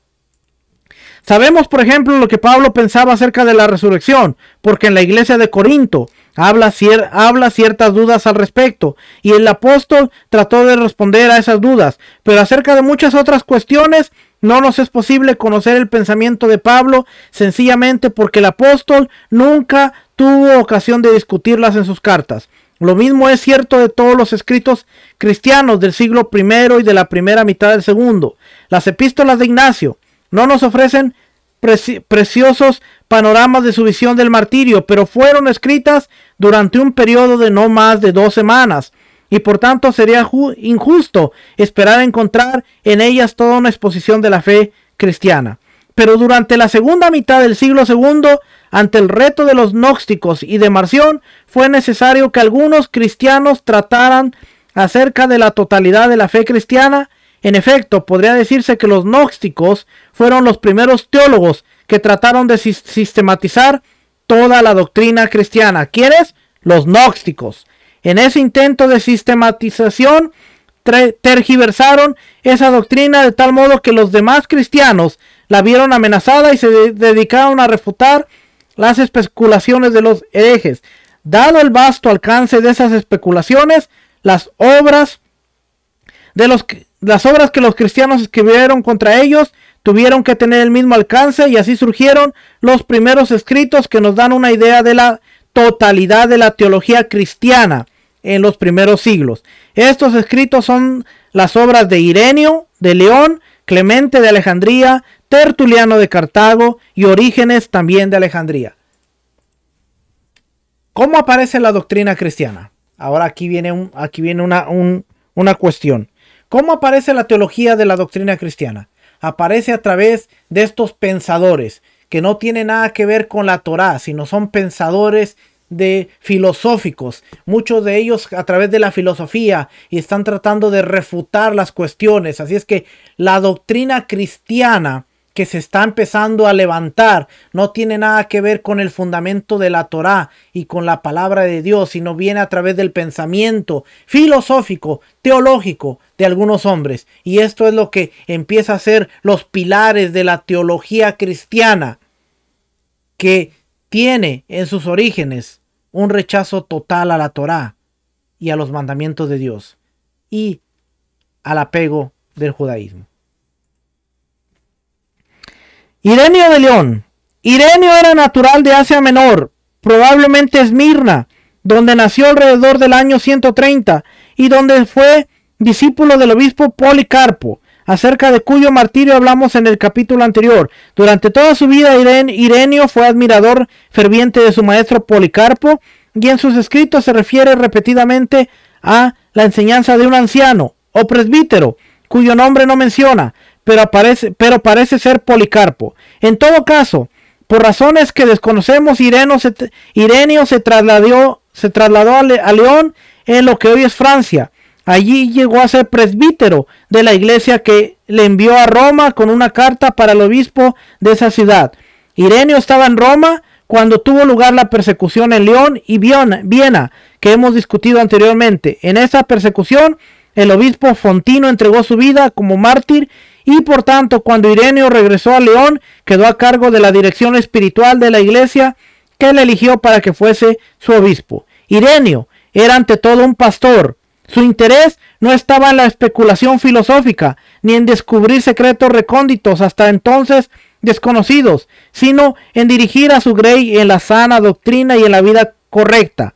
Sabemos, por ejemplo, lo que Pablo pensaba acerca de la resurrección, porque en la iglesia de Corinto habla ciertas dudas al respecto, y el apóstol trató de responder a esas dudas, pero acerca de muchas otras cuestiones no nos es posible conocer el pensamiento de Pablo, sencillamente porque el apóstol nunca tuvo ocasión de discutirlas en sus cartas. Lo mismo es cierto de todos los escritos cristianos del siglo I y de la primera mitad del segundo. Las epístolas de Ignacio no nos ofrecen preciosos panoramas de su visión del martirio, pero fueron escritas durante un periodo de no más de 2 semanas, y por tanto sería injusto esperar encontrar en ellas toda una exposición de la fe cristiana. Pero durante la segunda mitad del siglo II, ante el reto de los gnósticos y de Marción, fue necesario que algunos cristianos trataran acerca de la totalidad de la fe cristiana. En efecto, podría decirse que los gnósticos fueron los primeros teólogos que trataron de sistematizar toda la doctrina cristiana. ¿Quiénes? Los gnósticos. En ese intento de sistematización, tergiversaron esa doctrina de tal modo que los demás cristianos la vieron amenazada y se dedicaron a refutar las especulaciones de los herejes. Dado el vasto alcance de esas especulaciones, las obras que los cristianos escribieron contra ellos tuvieron que tener el mismo alcance, y así surgieron los primeros escritos que nos dan una idea de la totalidad de la teología cristiana en los primeros siglos. Estos escritos son las obras de Ireneo de León, Clemente de Alejandría, Tertuliano de Cartago y Orígenes también de Alejandría. ¿Cómo aparece la doctrina cristiana? Ahora aquí viene una cuestión. ¿Cómo aparece la teología de la doctrina cristiana? Aparece a través de estos pensadores que no tienen nada que ver con la Torá, sino son pensadores filosóficos, muchos de ellos a través de la filosofía, y están tratando de refutar las cuestiones. Así es que la doctrina cristiana que se está empezando a levantar no tiene nada que ver con el fundamento de la Torá y con la palabra de Dios, sino viene a través del pensamiento filosófico, teológico de algunos hombres. Y esto es lo que empieza a ser los pilares de la teología cristiana, que tiene en sus orígenes un rechazo total a la Torá y a los mandamientos de Dios y al apego del judaísmo. Ireneo de León. Ireneo era natural de Asia Menor, probablemente Esmirna, donde nació alrededor del año 130 y donde fue discípulo del obispo Policarpo, acerca de cuyo martirio hablamos en el capítulo anterior. Durante toda su vida Ireneo fue admirador ferviente de su maestro Policarpo, y en sus escritos se refiere repetidamente a la enseñanza de un anciano o presbítero, cuyo nombre no menciona, pero parece ser Policarpo. En todo caso, por razones que desconocemos, Ireneo se trasladó a León, en lo que hoy es Francia. Allí llegó a ser presbítero de la iglesia que le envió a Roma con una carta para el obispo de esa ciudad. Ireneo estaba en Roma cuando tuvo lugar la persecución en León y Viena, que hemos discutido anteriormente. En esa persecución, el obispo Fontino entregó su vida como mártir, y por tanto, cuando Ireneo regresó a León, quedó a cargo de la dirección espiritual de la iglesia que él eligió para que fuese su obispo. Ireneo era ante todo un pastor. Su interés no estaba en la especulación filosófica, ni en descubrir secretos recónditos hasta entonces desconocidos, sino en dirigir a su grey en la sana doctrina y en la vida correcta.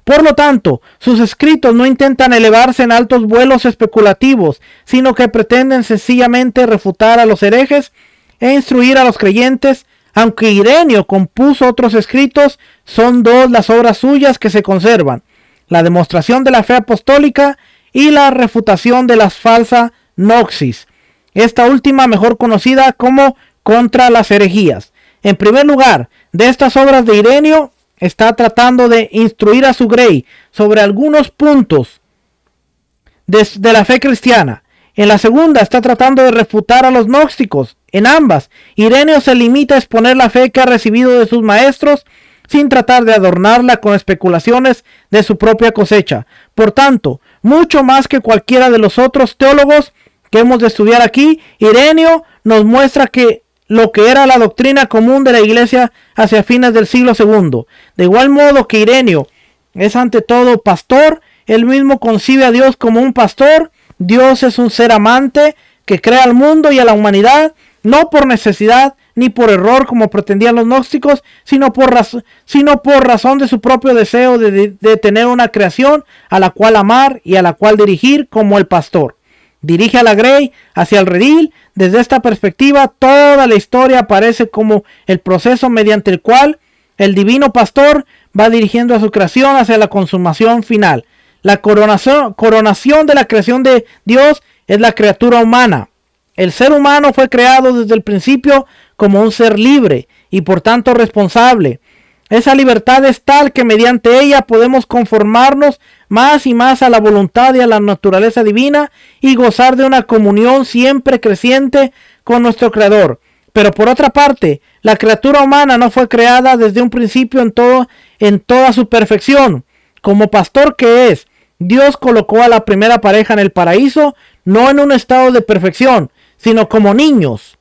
Por lo tanto, sus escritos no intentan elevarse en altos vuelos especulativos, sino que pretenden sencillamente refutar a los herejes e instruir a los creyentes. Aunque Ireneo compuso otros escritos, son dos las obras suyas que se conservan: la demostración de la fe apostólica y la refutación de la falsa noxis, esta última mejor conocida como Contra las herejías. En primer lugar, de estas obras de Ireneo está tratando de instruir a su grey sobre algunos puntos de la fe cristiana. En la segunda está tratando de refutar a los gnósticos. En ambas, Ireneo se limita a exponer la fe que ha recibido de sus maestros sin tratar de adornarla con especulaciones de su propia cosecha. Por tanto, mucho más que cualquiera de los otros teólogos que hemos de estudiar aquí, Ireneo nos muestra que lo que era la doctrina común de la iglesia hacia fines del siglo II. De igual modo que Ireneo es ante todo pastor, él mismo concibe a Dios como un pastor. Dios es un ser amante que crea al mundo y a la humanidad, no por necesidad ni por error como pretendían los gnósticos, sino por razón de su propio deseo de tener una creación a la cual amar y a la cual dirigir como el pastor. Dirige a la grey hacia el redil. Desde esta perspectiva, toda la historia aparece como el proceso mediante el cual el divino pastor va dirigiendo a su creación hacia la consumación final. La coronación de la creación de Dios es la criatura humana. El ser humano fue creado desde el principio como un ser libre y por tanto responsable. Esa libertad es tal que mediante ella podemos conformarnos más y más a la voluntad y a la naturaleza divina y gozar de una comunión siempre creciente con nuestro Creador. Pero por otra parte, la criatura humana no fue creada desde un principio en toda su perfección. Como pastor que es, Dios colocó a la primera pareja en el paraíso, no en un estado de perfección, sino como niños.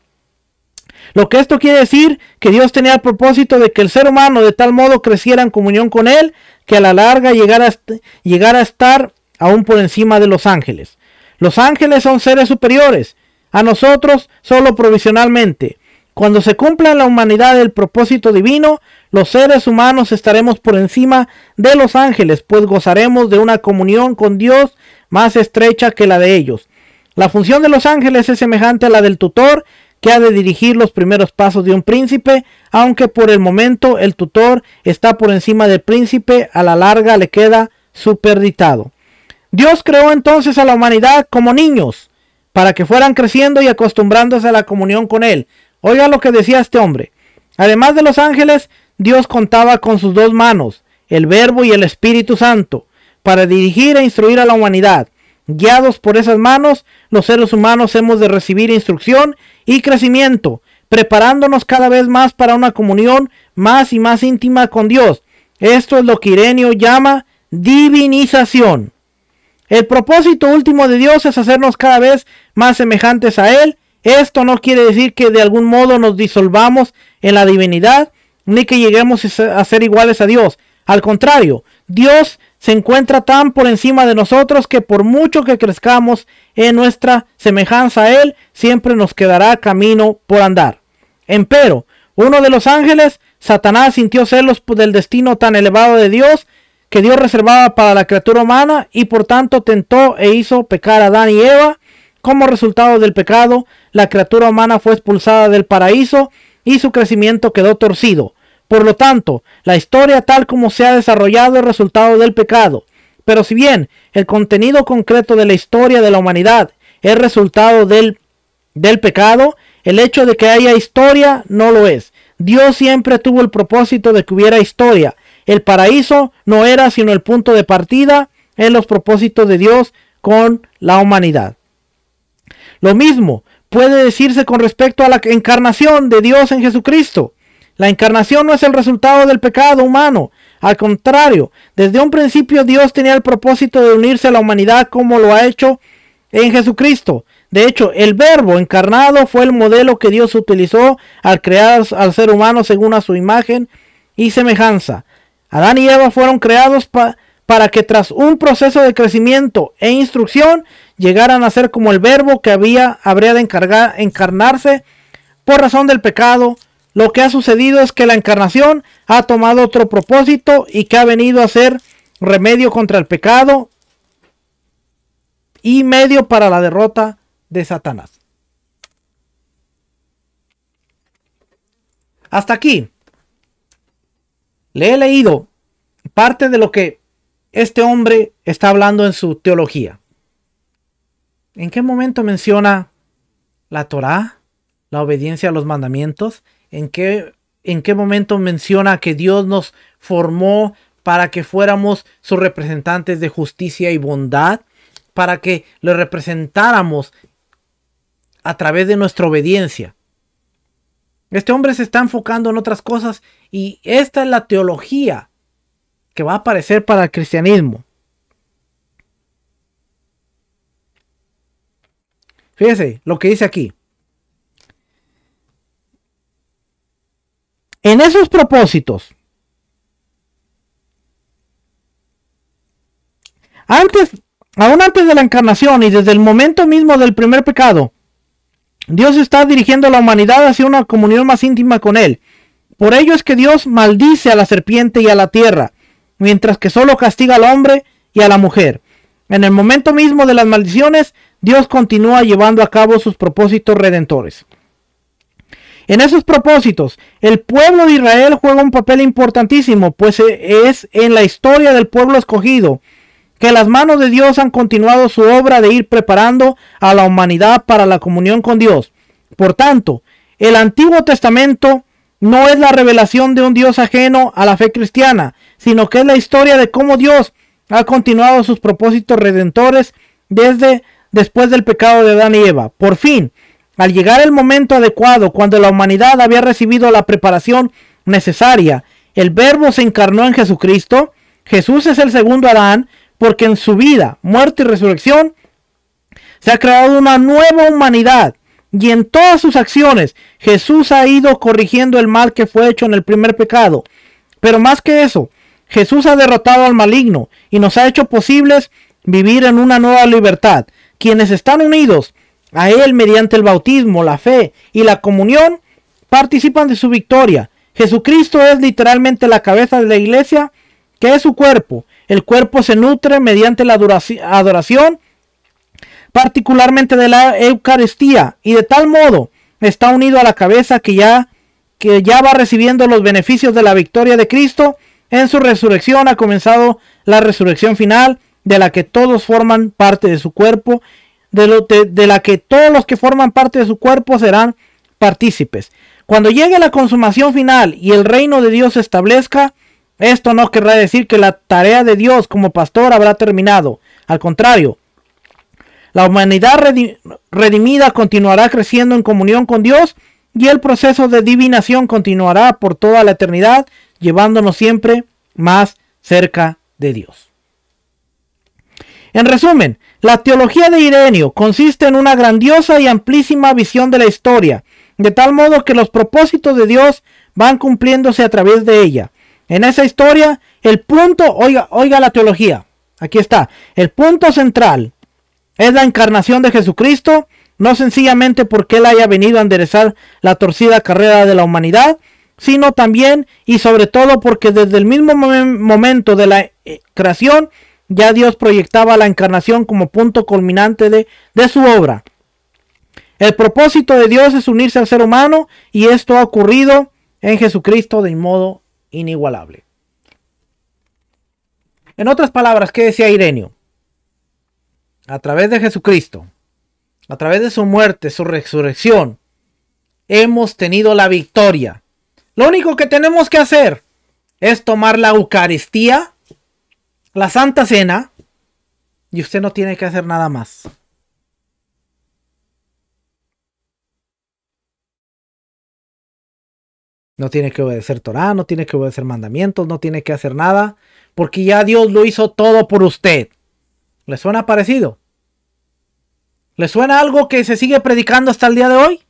Lo que esto quiere decir que Dios tenía el propósito de que el ser humano de tal modo creciera en comunión con él, que a la larga llegara a estar aún por encima de los ángeles. Los ángeles son seres superiores a nosotros solo provisionalmente. Cuando se cumpla en la humanidad el propósito divino, los seres humanos estaremos por encima de los ángeles, pues gozaremos de una comunión con Dios más estrecha que la de ellos. La función de los ángeles es semejante a la del tutor, que ha de dirigir los primeros pasos de un príncipe, aunque por el momento el tutor está por encima del príncipe, a la larga le queda superditado. Dios creó entonces a la humanidad como niños, para que fueran creciendo y acostumbrándose a la comunión con él. Oiga lo que decía este hombre: además de los ángeles, Dios contaba con sus dos manos, el Verbo y el Espíritu Santo, para dirigir e instruir a la humanidad. Guiados por esas manos, los seres humanos hemos de recibir instrucción y crecimiento, preparándonos cada vez más para una comunión más y más íntima con Dios. Esto es lo que Ireneo llama divinización. El propósito último de Dios es hacernos cada vez más semejantes a Él. Esto no quiere decir que de algún modo nos disolvamos en la divinidad, ni que lleguemos a ser iguales a Dios. Al contrario, Dios se encuentra tan por encima de nosotros que por mucho que crezcamos en nuestra semejanza a Él, siempre nos quedará camino por andar. Empero, uno de los ángeles, Satanás, sintió celos del destino tan elevado de Dios que Dios reservaba para la criatura humana y por tanto tentó e hizo pecar a Adán y Eva. Como resultado del pecado, la criatura humana fue expulsada del paraíso y su crecimiento quedó torcido. Por lo tanto, la historia tal como se ha desarrollado es resultado del pecado. Pero si bien el contenido concreto de la historia de la humanidad es resultado del pecado, el hecho de que haya historia no lo es. Dios siempre tuvo el propósito de que hubiera historia. El paraíso no era sino el punto de partida en los propósitos de Dios con la humanidad. Lo mismo puede decirse con respecto a la encarnación de Dios en Jesucristo. La encarnación no es el resultado del pecado humano. Al contrario, desde un principio Dios tenía el propósito de unirse a la humanidad como lo ha hecho en Jesucristo. De hecho, el Verbo encarnado fue el modelo que Dios utilizó al crear al ser humano según a su imagen y semejanza. Adán y Eva fueron creados para que tras un proceso de crecimiento e instrucción llegaran a ser como el Verbo que habría de encarnarse por razón del pecado. Lo que ha sucedido es que la encarnación ha tomado otro propósito y que ha venido a ser remedio contra el pecado y medio para la derrota de Satanás. Hasta aquí le he leído parte de lo que este hombre está hablando en su teología. ¿En qué momento menciona la Torá, la obediencia a los mandamientos? ¿En qué momento menciona que Dios nos formó para que fuéramos sus representantes de justicia y bondad? Para que le representáramos a través de nuestra obediencia. Este hombre se está enfocando en otras cosas y esta es la teología que va a aparecer para el cristianismo. Fíjese lo que dice aquí. En esos propósitos, aún antes de la encarnación y desde el momento mismo del primer pecado, Dios está dirigiendo a la humanidad hacia una comunión más íntima con Él. Por ello es que Dios maldice a la serpiente y a la tierra, mientras que solo castiga al hombre y a la mujer. En el momento mismo de las maldiciones, Dios continúa llevando a cabo sus propósitos redentores. En esos propósitos, el pueblo de Israel juega un papel importantísimo, pues es en la historia del pueblo escogido que las manos de Dios han continuado su obra de ir preparando a la humanidad para la comunión con Dios. Por tanto, el Antiguo Testamento no es la revelación de un Dios ajeno a la fe cristiana, sino que es la historia de cómo Dios ha continuado sus propósitos redentores después del pecado de Adán y Eva. Por fin, al llegar el momento adecuado, cuando la humanidad había recibido la preparación necesaria, el Verbo se encarnó en Jesucristo. Jesús es el segundo Adán, porque en su vida, muerte y resurrección se ha creado una nueva humanidad. Y en todas sus acciones, Jesús ha ido corrigiendo el mal que fue hecho en el primer pecado. Pero más que eso, Jesús ha derrotado al maligno y nos ha hecho posibles vivir en una nueva libertad. Quienes están unidos a Él mediante el bautismo, la fe y la comunión, participan de su victoria. Jesucristo es literalmente la cabeza de la iglesia, que es su cuerpo. El cuerpo se nutre mediante la adoración, particularmente de la Eucaristía, y de tal modo está unido a la cabeza que ya va recibiendo los beneficios de la victoria de Cristo. En su resurrección ha comenzado la resurrección final, de la que todos forman parte de su cuerpo, de la que todos los que forman parte de su cuerpo serán partícipes. Cuando llegue la consumación final y el reino de Dios se establezca, esto no querrá decir que la tarea de Dios como pastor habrá terminado. Al contrario, la humanidad redimida continuará creciendo en comunión con Dios y el proceso de divinación continuará por toda la eternidad, llevándonos siempre más cerca de Dios. En resumen, la teología de Ireneo consiste en una grandiosa y amplísima visión de la historia, de tal modo que los propósitos de Dios van cumpliéndose a través de ella. En esa historia, el punto, oiga la teología, aquí está, el punto central es la encarnación de Jesucristo, no sencillamente porque Él haya venido a enderezar la torcida carrera de la humanidad, sino también y sobre todo porque desde el mismo momento de la creación, ya Dios proyectaba la encarnación como punto culminante de su obra. El propósito de Dios es unirse al ser humano y esto ha ocurrido en Jesucristo de modo inigualable. En otras palabras, ¿qué decía Ireneo? A través de Jesucristo, a través de su muerte, su resurrección, hemos tenido la victoria. Lo único que tenemos que hacer es tomar la Eucaristía, la Santa Cena, y usted no tiene que hacer nada más. No tiene que obedecer Torá, no tiene que obedecer mandamientos, no tiene que hacer nada, porque ya Dios lo hizo todo por usted. ¿Le suena parecido? ¿Le suena algo que se sigue predicando hasta el día de hoy?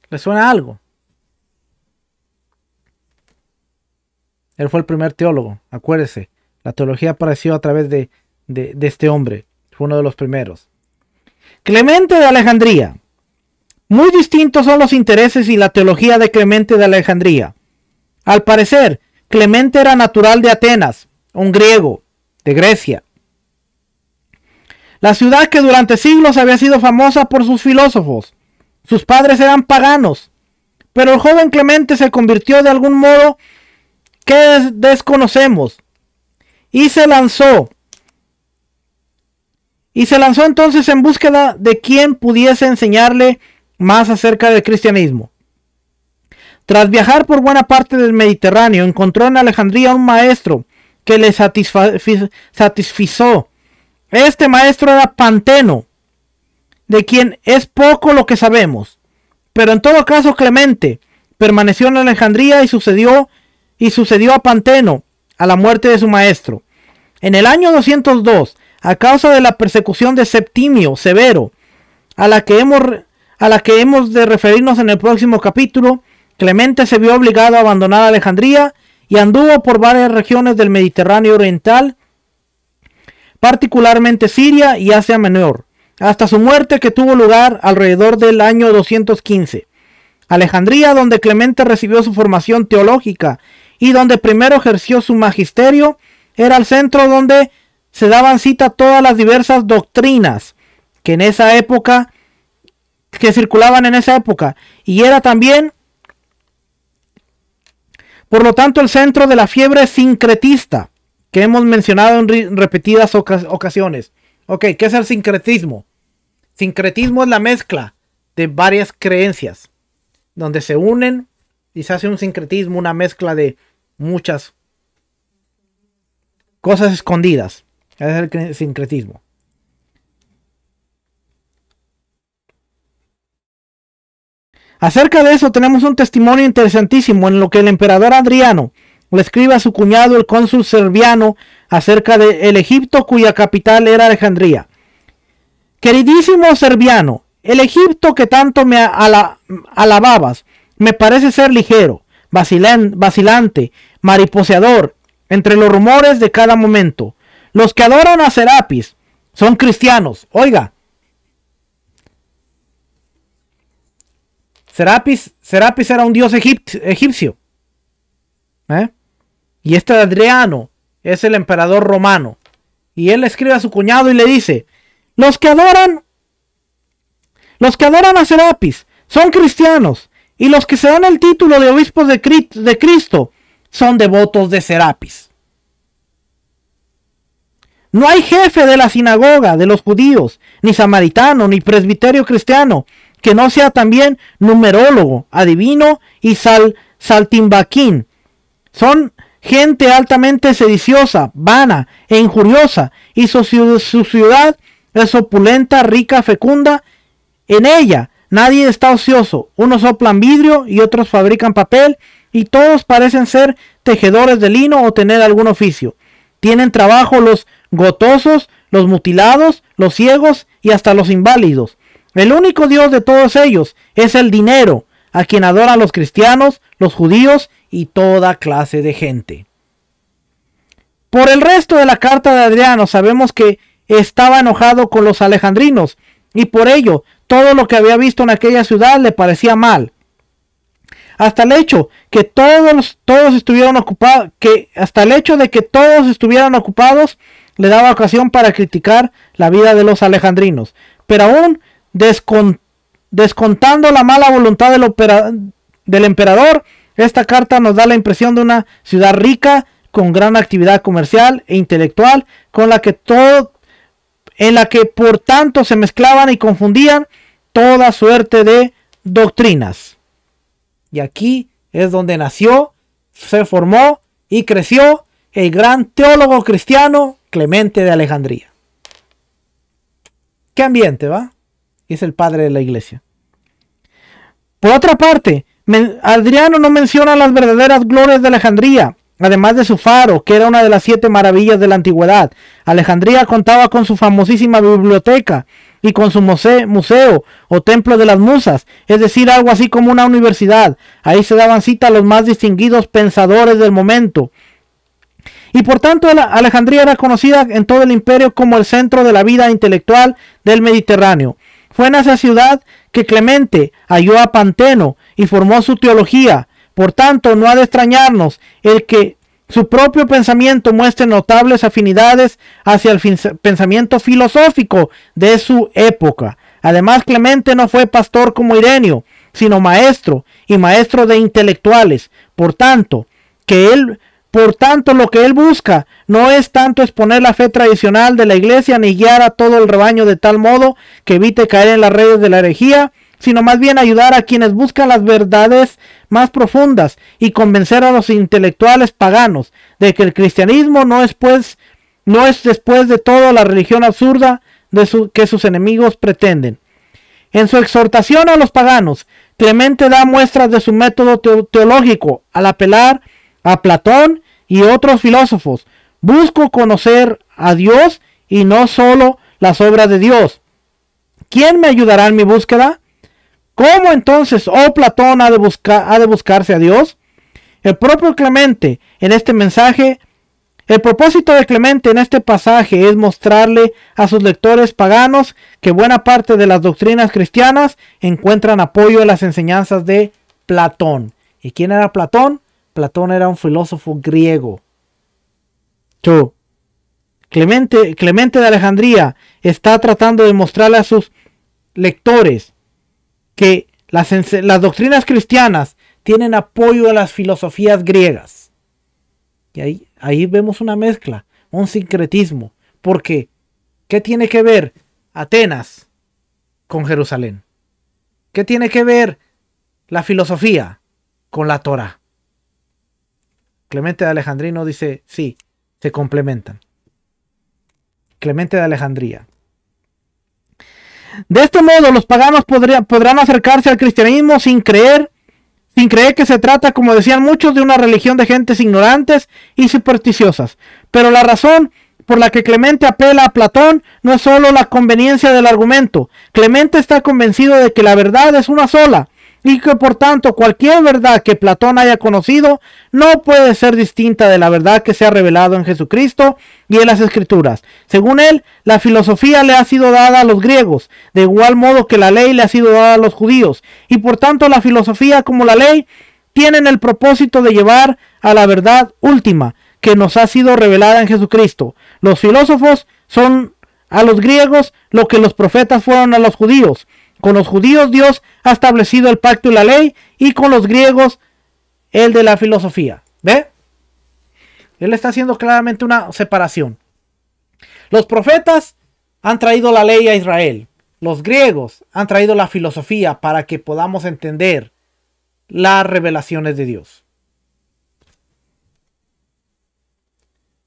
¿Le suena algo? Él fue el primer teólogo, acuérdese. La teología apareció a través de este hombre. Fue uno de los primeros. Clemente de Alejandría. Muy distintos son los intereses y la teología de Clemente de Alejandría. Al parecer, Clemente era natural de Atenas, un griego, de Grecia. La ciudad que durante siglos había sido famosa por sus filósofos. Sus padres eran paganos, pero el joven Clemente se convirtió de algún modo que desconocemos y se lanzó entonces en búsqueda de quien pudiese enseñarle más acerca del cristianismo. Tras viajar por buena parte del Mediterráneo, encontró en Alejandría un maestro que le satisfizo. Este maestro era Panteno, de quien es poco lo que sabemos. Pero en todo caso Clemente permaneció en Alejandría y sucedió a Panteno a la muerte de su maestro. En el año 202, a causa de la persecución de Septimio Severo, a la que hemos de referirnos en el próximo capítulo, Clemente se vio obligado a abandonar Alejandría y anduvo por varias regiones del Mediterráneo oriental, particularmente Siria y Asia Menor, hasta su muerte, que tuvo lugar alrededor del año 215. Alejandría, donde Clemente recibió su formación teológica y donde primero ejerció su magisterio, era el centro donde se daban cita todas las diversas doctrinas que circulaban en esa época, y era también, por lo tanto, el centro de la fiebre sincretista que hemos mencionado en repetidas ocasiones. Ok, ¿qué es el sincretismo? Sincretismo es la mezcla de varias creencias, donde se unen y se hace un sincretismo, una mezcla de muchas cosas escondidas. Es el sincretismo. Acerca de eso tenemos un testimonio interesantísimo en lo que el emperador Adriano le escribe a su cuñado, el cónsul Serviano, acerca de el Egipto cuya capital era Alejandría. Queridísimo Serviano, el Egipto que tanto me alababas me parece ser ligero, vacilante, mariposeador, entre los rumores de cada momento. Los que adoran a Serapis son cristianos. Oiga, Serapis era un dios egipcio. Y este Adriano es el emperador romano. Y él le escribe a su cuñado y le dice: los que adoran a Serapis son cristianos, y los que se dan el título de obispos de Cristo son devotos de Serapis. No hay jefe de la sinagoga de los judíos, ni samaritano, ni presbiterio cristiano, que no sea también numerólogo, adivino y saltimbaquín. Son gente altamente sediciosa, vana e injuriosa, y su ciudad es opulenta, rica, fecunda. En ella nadie está ocioso. Unos soplan vidrio y otros fabrican papel, y todos parecen ser tejedores de lino o tener algún oficio. Tienen trabajo los gotosos, los mutilados, los ciegos y hasta los inválidos. El único Dios de todos ellos es el dinero, a quien adoran los cristianos, los judíos y toda clase de gente. Por el resto de la carta de Adriano sabemos que estaba enojado con los alejandrinos, y por ello todo lo que había visto en aquella ciudad le parecía mal. Hasta el hecho de que todos estuvieran ocupados le daba ocasión para criticar la vida de los alejandrinos. Pero aún descontando la mala voluntad del emperador, esta carta nos da la impresión de una ciudad rica, con gran actividad comercial e intelectual, en la que por tanto se mezclaban y confundían toda suerte de doctrinas. Y aquí es donde nació, se formó y creció el gran teólogo cristiano Clemente de Alejandría. ¿Qué ambiente, va? Es el padre de la iglesia. Por otra parte, Adriano no menciona las verdaderas glorias de Alejandría, además de su faro, que era una de las 7 maravillas de la antigüedad. Alejandría contaba con su famosísima biblioteca, y con su museo o templo de las musas, es decir, algo así como una universidad. Ahí se daban cita a los más distinguidos pensadores del momento. Y por tanto Alejandría era conocida en todo el imperio como el centro de la vida intelectual del Mediterráneo. Fue en esa ciudad que Clemente halló a Panteno y formó su teología. Por tanto, no ha de extrañarnos el que su propio pensamiento muestre notables afinidades hacia el pensamiento filosófico de su época. Además, Clemente no fue pastor como Ireneo, sino maestro y maestro de intelectuales. Por tanto, lo que él busca no es tanto exponer la fe tradicional de la iglesia ni guiar a todo el rebaño de tal modo que evite caer en las redes de la herejía, sino más bien ayudar a quienes buscan las verdades más profundas y convencer a los intelectuales paganos de que el cristianismo no es después de todo la religión absurda que sus enemigos pretenden. En su exhortación a los paganos, Clemente da muestras de su método teológico al apelar a Platón y otros filósofos. Busco conocer a Dios y no solo las obras de Dios. ¿Quién me ayudará en mi búsqueda? ¿Cómo entonces, oh Platón, ha de buscarse a Dios? El propósito de Clemente en este pasaje es mostrarle a sus lectores paganos que buena parte de las doctrinas cristianas encuentran apoyo en las enseñanzas de Platón. ¿Y quién era Platón? Platón era un filósofo griego. Clemente de Alejandría está tratando de mostrarle a sus lectores que las doctrinas cristianas tienen apoyo a las filosofías griegas. Y ahí vemos una mezcla, un sincretismo. Porque, ¿qué tiene que ver Atenas con Jerusalén? ¿Qué tiene que ver la filosofía con la Torá? Clemente de Alejandrino dice, sí, se complementan. Clemente de Alejandría. De este modo, los paganos podrán acercarse al cristianismo sin creer que se trata, como decían muchos, de una religión de gentes ignorantes y supersticiosas. Pero la razón por la que Clemente apela a Platón no es solo la conveniencia del argumento. Clemente está convencido de que la verdad es una sola, y que por tanto cualquier verdad que Platón haya conocido no puede ser distinta de la verdad que se ha revelado en Jesucristo y en las Escrituras. Según él, la filosofía le ha sido dada a los griegos, de igual modo que la ley le ha sido dada a los judíos, y por tanto la filosofía como la ley tienen el propósito de llevar a la verdad última que nos ha sido revelada en Jesucristo. Los filósofos son a los griegos lo que los profetas fueron a los judíos. Con los judíos Dios ha establecido el pacto y la ley, y con los griegos el de la filosofía. ¿Ve? Él está haciendo claramente una separación. Los profetas han traído la ley a Israel. Los griegos han traído la filosofía para que podamos entender las revelaciones de Dios.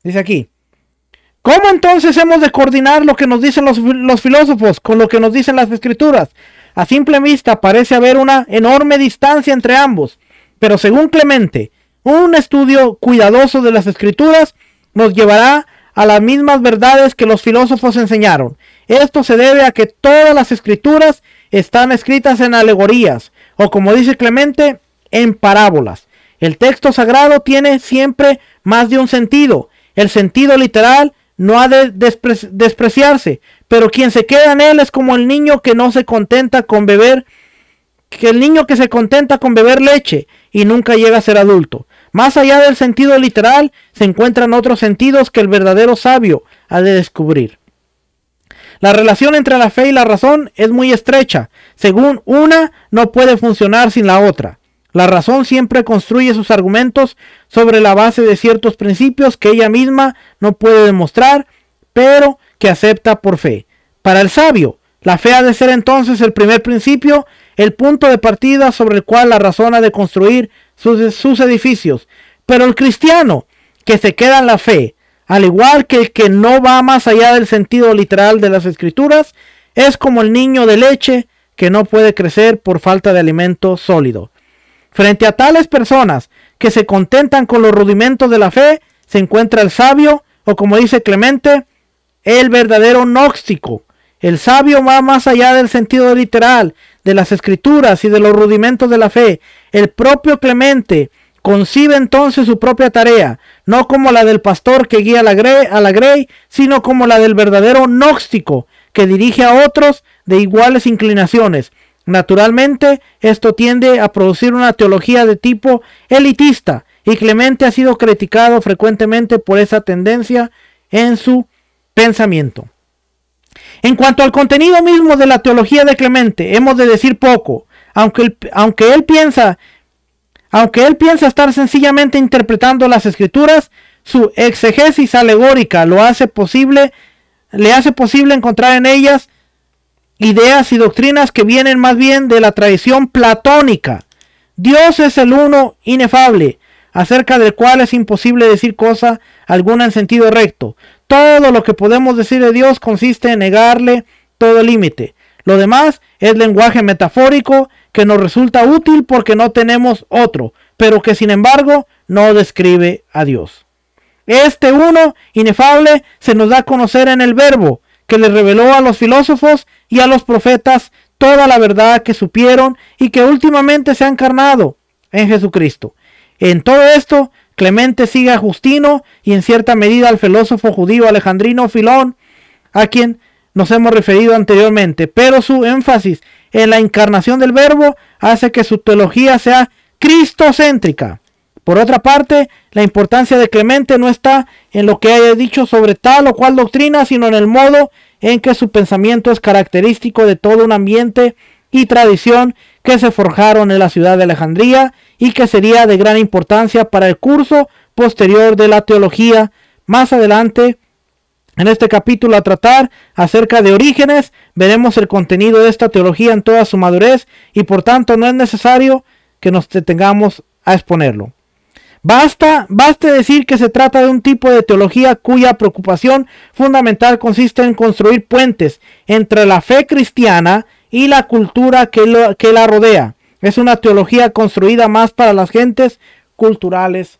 Dice aquí, ¿cómo entonces hemos de coordinar lo que nos dicen los filósofos con lo que nos dicen las Escrituras? A simple vista parece haber una enorme distancia entre ambos, pero según Clemente, un estudio cuidadoso de las Escrituras nos llevará a las mismas verdades que los filósofos enseñaron. Esto se debe a que todas las Escrituras están escritas en alegorías, o como dice Clemente, en parábolas. El texto sagrado tiene siempre más de un sentido. El sentido literal no ha de despreciarse, pero quien se queda en él es como el niño que no se contenta con beber, leche y nunca llega a ser adulto. Más allá del sentido literal se encuentran otros sentidos que el verdadero sabio ha de descubrir. La relación entre la fe y la razón es muy estrecha. Según una, no puede funcionar sin la otra. La razón siempre construye sus argumentos sobre la base de ciertos principios que ella misma no puede demostrar, pero que acepta por fe. Para el sabio, la fe ha de ser entonces el primer principio, el punto de partida sobre el cual la razón ha de construir sus edificios. Pero el cristiano, que se queda en la fe, al igual que el que no va más allá del sentido literal de las Escrituras, es como el niño de leche que no puede crecer por falta de alimento sólido. Frente a tales personas que se contentan con los rudimentos de la fe, se encuentra el sabio, o como dice Clemente, el verdadero gnóstico, El sabio va más allá del sentido literal de las escrituras y de los rudimentos de la fe. El propio Clemente concibe entonces su propia tarea, no como la del pastor que guía a la grey, sino como la del verdadero gnóstico que dirige a otros de iguales inclinaciones. Naturalmente, esto tiende a producir una teología de tipo elitista, y Clemente ha sido criticado frecuentemente por esa tendencia en su pensamiento. En cuanto al contenido mismo de la teología de Clemente, hemos de decir poco, aunque él piensa estar sencillamente interpretando las escrituras. Su exegesis alegórica le hace posible encontrar en ellas ideas y doctrinas que vienen más bien de la tradición platónica. Dios es el uno inefable, acerca del cual es imposible decir cosa alguna en sentido recto. Todo lo que podemos decir de Dios consiste en negarle todo límite. Lo demás es lenguaje metafórico que nos resulta útil porque no tenemos otro, pero que sin embargo no describe a Dios. Este uno inefable se nos da a conocer en el Verbo, que le reveló a los filósofos y a los profetas toda la verdad que supieron y que últimamente se ha encarnado en Jesucristo. En todo esto, Clemente sigue a Justino y en cierta medida al filósofo judío alejandrino Filón, a quien nos hemos referido anteriormente, pero su énfasis en la encarnación del Verbo hace que su teología sea cristocéntrica. Por otra parte, la importancia de Clemente no está en lo que haya dicho sobre tal o cual doctrina, sino en el modo en que su pensamiento es característico de todo un ambiente y tradición que se forjaron en la ciudad de Alejandría y que sería de gran importancia para el curso posterior de la teología. Más adelante, en este capítulo a tratar acerca de Orígenes, veremos el contenido de esta teología en toda su madurez y por tanto no es necesario que nos detengamos a exponerlo. Baste decir que se trata de un tipo de teología cuya preocupación fundamental consiste en construir puentes entre la fe cristiana y la cultura que la rodea. Es una teología construida más para las gentes culturales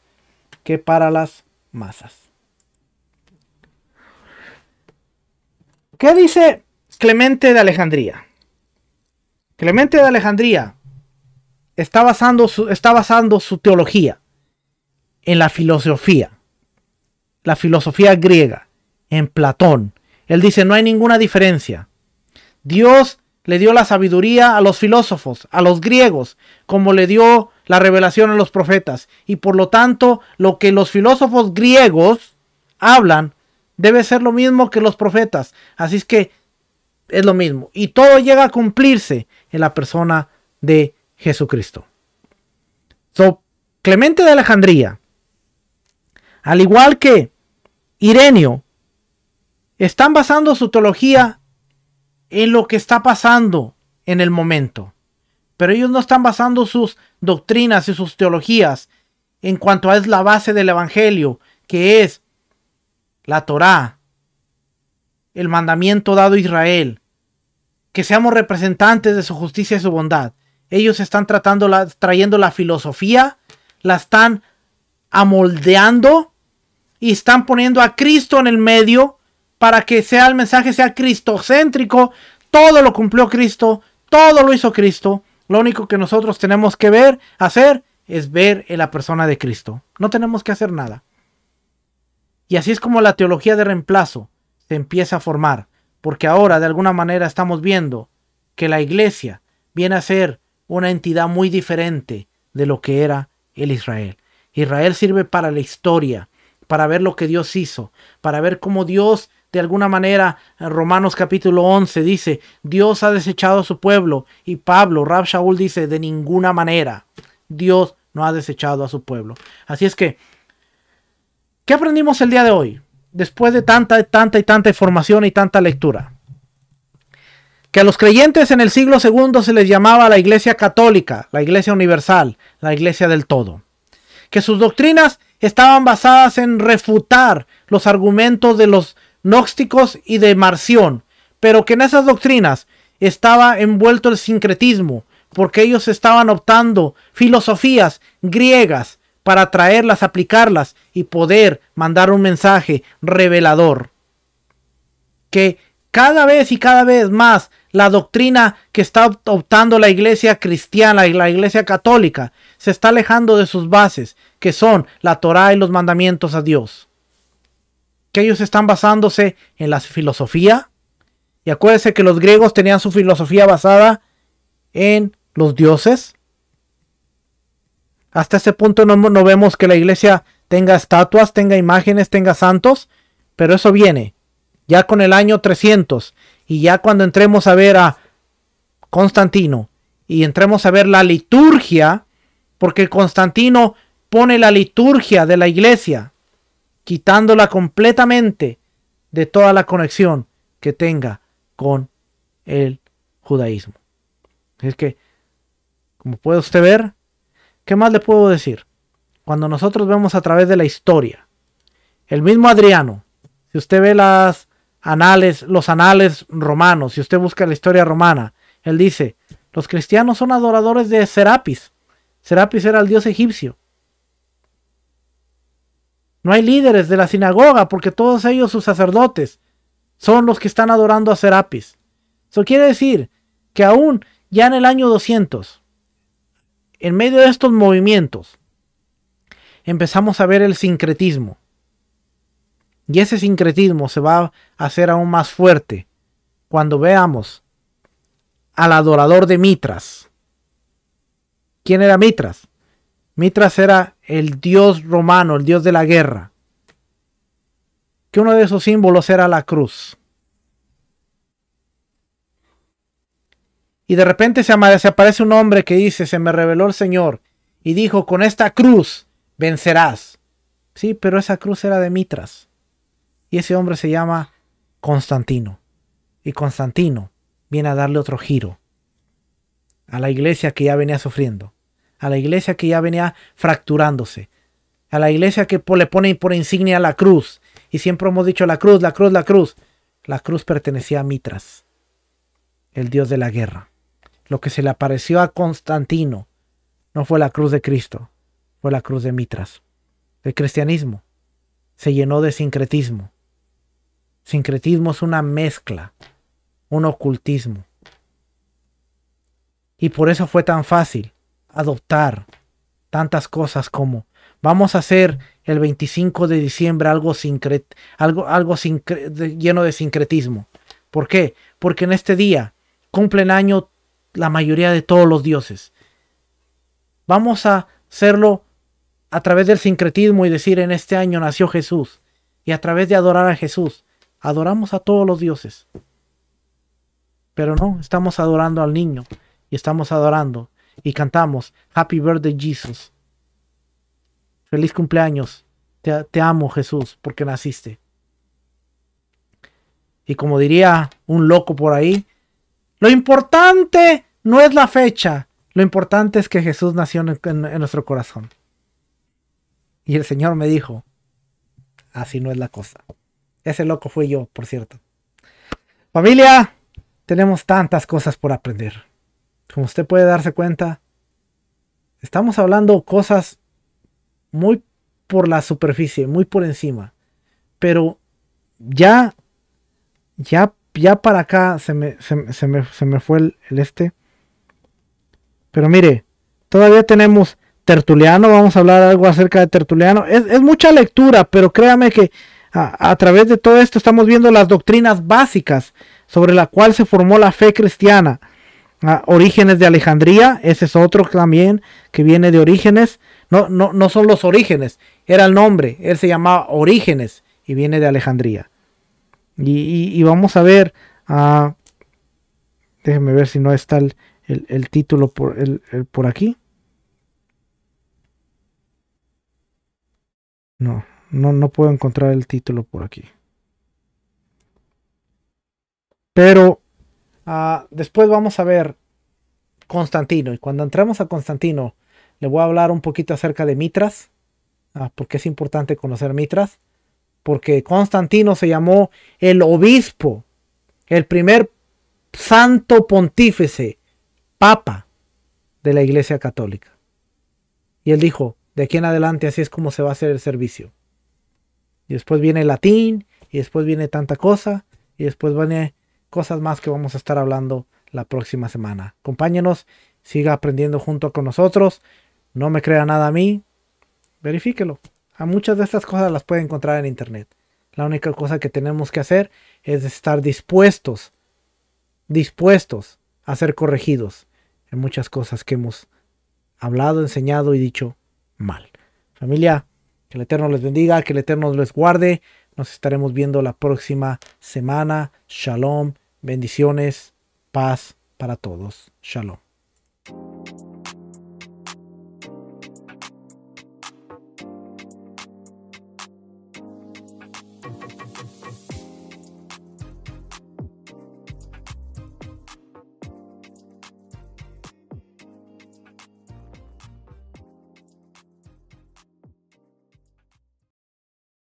que para las masas. ¿Qué dice Clemente de Alejandría? Clemente de Alejandría está basando su teología en la filosofía griega, en Platón. Él dice, no hay ninguna diferencia. Dios le dio la sabiduría a los filósofos, a los griegos, como le dio la revelación a los profetas. Y por lo tanto, lo que los filósofos griegos hablan debe ser lo mismo que los profetas. Así es que es lo mismo. Y todo llega a cumplirse en la persona de Jesucristo. Clemente de Alejandría, al igual que Ireneo, están basando su teología en lo que está pasando en el momento. Pero ellos no están basando sus doctrinas y sus teologías en cuanto a es la base del evangelio, que es la Torá, el mandamiento dado a Israel, que seamos representantes de su justicia y su bondad. Ellos están trayendo la filosofía, la están amoldeando y están poniendo a Cristo en el medio para que el mensaje sea cristocéntrico. Todo lo cumplió Cristo, todo lo hizo Cristo. Lo único que nosotros tenemos que hacer es ver en la persona de Cristo. No tenemos que hacer nada. Y así es como la teología de reemplazo se empieza a formar, porque ahora de alguna manera estamos viendo que la iglesia viene a ser una entidad muy diferente de lo que era el Israel. Israel sirve para la historia, para ver lo que Dios hizo, para ver cómo Dios, de alguna manera, en Romanos capítulo 11 dice, Dios ha desechado a su pueblo, y Pablo, Rab Shaul dice, de ninguna manera, Dios no ha desechado a su pueblo. Así es que, ¿qué aprendimos el día de hoy? Después de tanta información y tanta lectura. Que a los creyentes en el siglo II se les llamaba la Iglesia Católica, la Iglesia Universal, la Iglesia del Todo. Que sus doctrinas estaban basadas en refutar los argumentos de los gnósticos y de Marción, pero que en esas doctrinas estaba envuelto el sincretismo, porque ellos estaban optando filosofías griegas para traerlas, aplicarlas y poder mandar un mensaje revelador. Que cada vez más la doctrina que está optando la iglesia cristiana y la iglesia católica se está alejando de sus bases, que son la Torá y los mandamientos a Dios. Que ellos están basándose en la filosofía. Y acuérdense que los griegos tenían su filosofía basada en los dioses. Hasta ese punto no vemos que la iglesia tenga estatuas, tenga imágenes, tenga santos, pero eso viene ya con el año 300, y ya cuando entremos a ver a Constantino y entremos a ver la liturgia, porque Constantino pone la liturgia de la iglesia, quitándola completamente de toda la conexión que tenga con el judaísmo. Es que, como puede usted ver, ¿qué más le puedo decir? Cuando nosotros vemos a través de la historia, el mismo Adriano, si usted ve los anales romanos, si usted busca la historia romana, él dice, los cristianos son adoradores de Serapis. Serapis era el dios egipcio. No hay líderes de la sinagoga porque todos ellos, sus sacerdotes, son los que están adorando a Serapis. Eso quiere decir que aún ya en el año 200, en medio de estos movimientos, empezamos a ver el sincretismo. Y ese sincretismo se va a hacer aún más fuerte cuando veamos al adorador de Mitras. ¿Quién era Mitras? Mitras era el dios romano, el dios de la guerra. Que uno de sus símbolos era la cruz. Y de repente se aparece un hombre que dice, se me reveló el Señor y dijo, con esta cruz vencerás. Sí, pero esa cruz era de Mitras. Y ese hombre se llama Constantino. Y Constantino viene a darle otro giro a la iglesia que ya venía sufriendo, a la iglesia que ya venía fracturándose, a la iglesia que le pone por insignia la cruz. Y siempre hemos dicho la cruz, la cruz, la cruz. La cruz pertenecía a Mitras, el dios de la guerra. Lo que se le apareció a Constantino no fue la cruz de Cristo, fue la cruz de Mitras. El cristianismo se llenó de sincretismo. Sincretismo es una mezcla, un ocultismo. Y por eso fue tan fácil adoptar tantas cosas como vamos a hacer el 25 de diciembre algo lleno de sincretismo. ¿Por qué? Porque en este día cumplen año la mayoría de todos los dioses. Vamos a hacerlo a través del sincretismo y decir en este año nació Jesús. Y a través de adorar a Jesús, adoramos a todos los dioses. Pero no, estamos adorando al niño. Y estamos adorando. Y cantamos Happy Birthday Jesus. Feliz cumpleaños. Te amo Jesús porque naciste. Y como diría un loco por ahí, lo importante no es la fecha. Lo importante es que Jesús nació en nuestro corazón. Y el Señor me dijo, así no es la cosa. Ese loco fui yo, por cierto. Familia, tenemos tantas cosas por aprender. Como usted puede darse cuenta, estamos hablando cosas muy por la superficie, muy por encima. Pero ya para acá se me fue el este. Pero mire, todavía tenemos Tertuliano, vamos a hablar algo acerca de Tertuliano. Es mucha lectura, pero créame que a través de todo esto estamos viendo las doctrinas básicas sobre la cual se formó la fe cristiana. Orígenes de Alejandría, ese es otro también que viene de Orígenes. No son los Orígenes, era el nombre, él se llamaba Orígenes y viene de Alejandría. Y vamos a ver, déjenme ver si no está el título por aquí. No puedo encontrar el título por aquí. Pero después vamos a ver Constantino. Y cuando entremos a Constantino, le voy a hablar un poquito acerca de Mitras. Porque es importante conocer Mitras. Porque Constantino se llamó el obispo, el primer santo pontífice, papa de la Iglesia Católica. Y él dijo, de aquí en adelante así es como se va a hacer el servicio. Y después viene el latín, y después viene tanta cosa, y después viene cosas más que vamos a estar hablando la próxima semana. Acompáñenos, siga aprendiendo junto con nosotros. No me crea nada a mí, verifíquelo. A muchas de estas cosas las puede encontrar en internet. La única cosa que tenemos que hacer es estar dispuestos a ser corregidos en muchas cosas que hemos hablado, enseñado y dicho mal. Familia, que el Eterno les bendiga, que el Eterno les guarde. Nos estaremos viendo la próxima semana. Shalom, bendiciones, paz para todos. Shalom.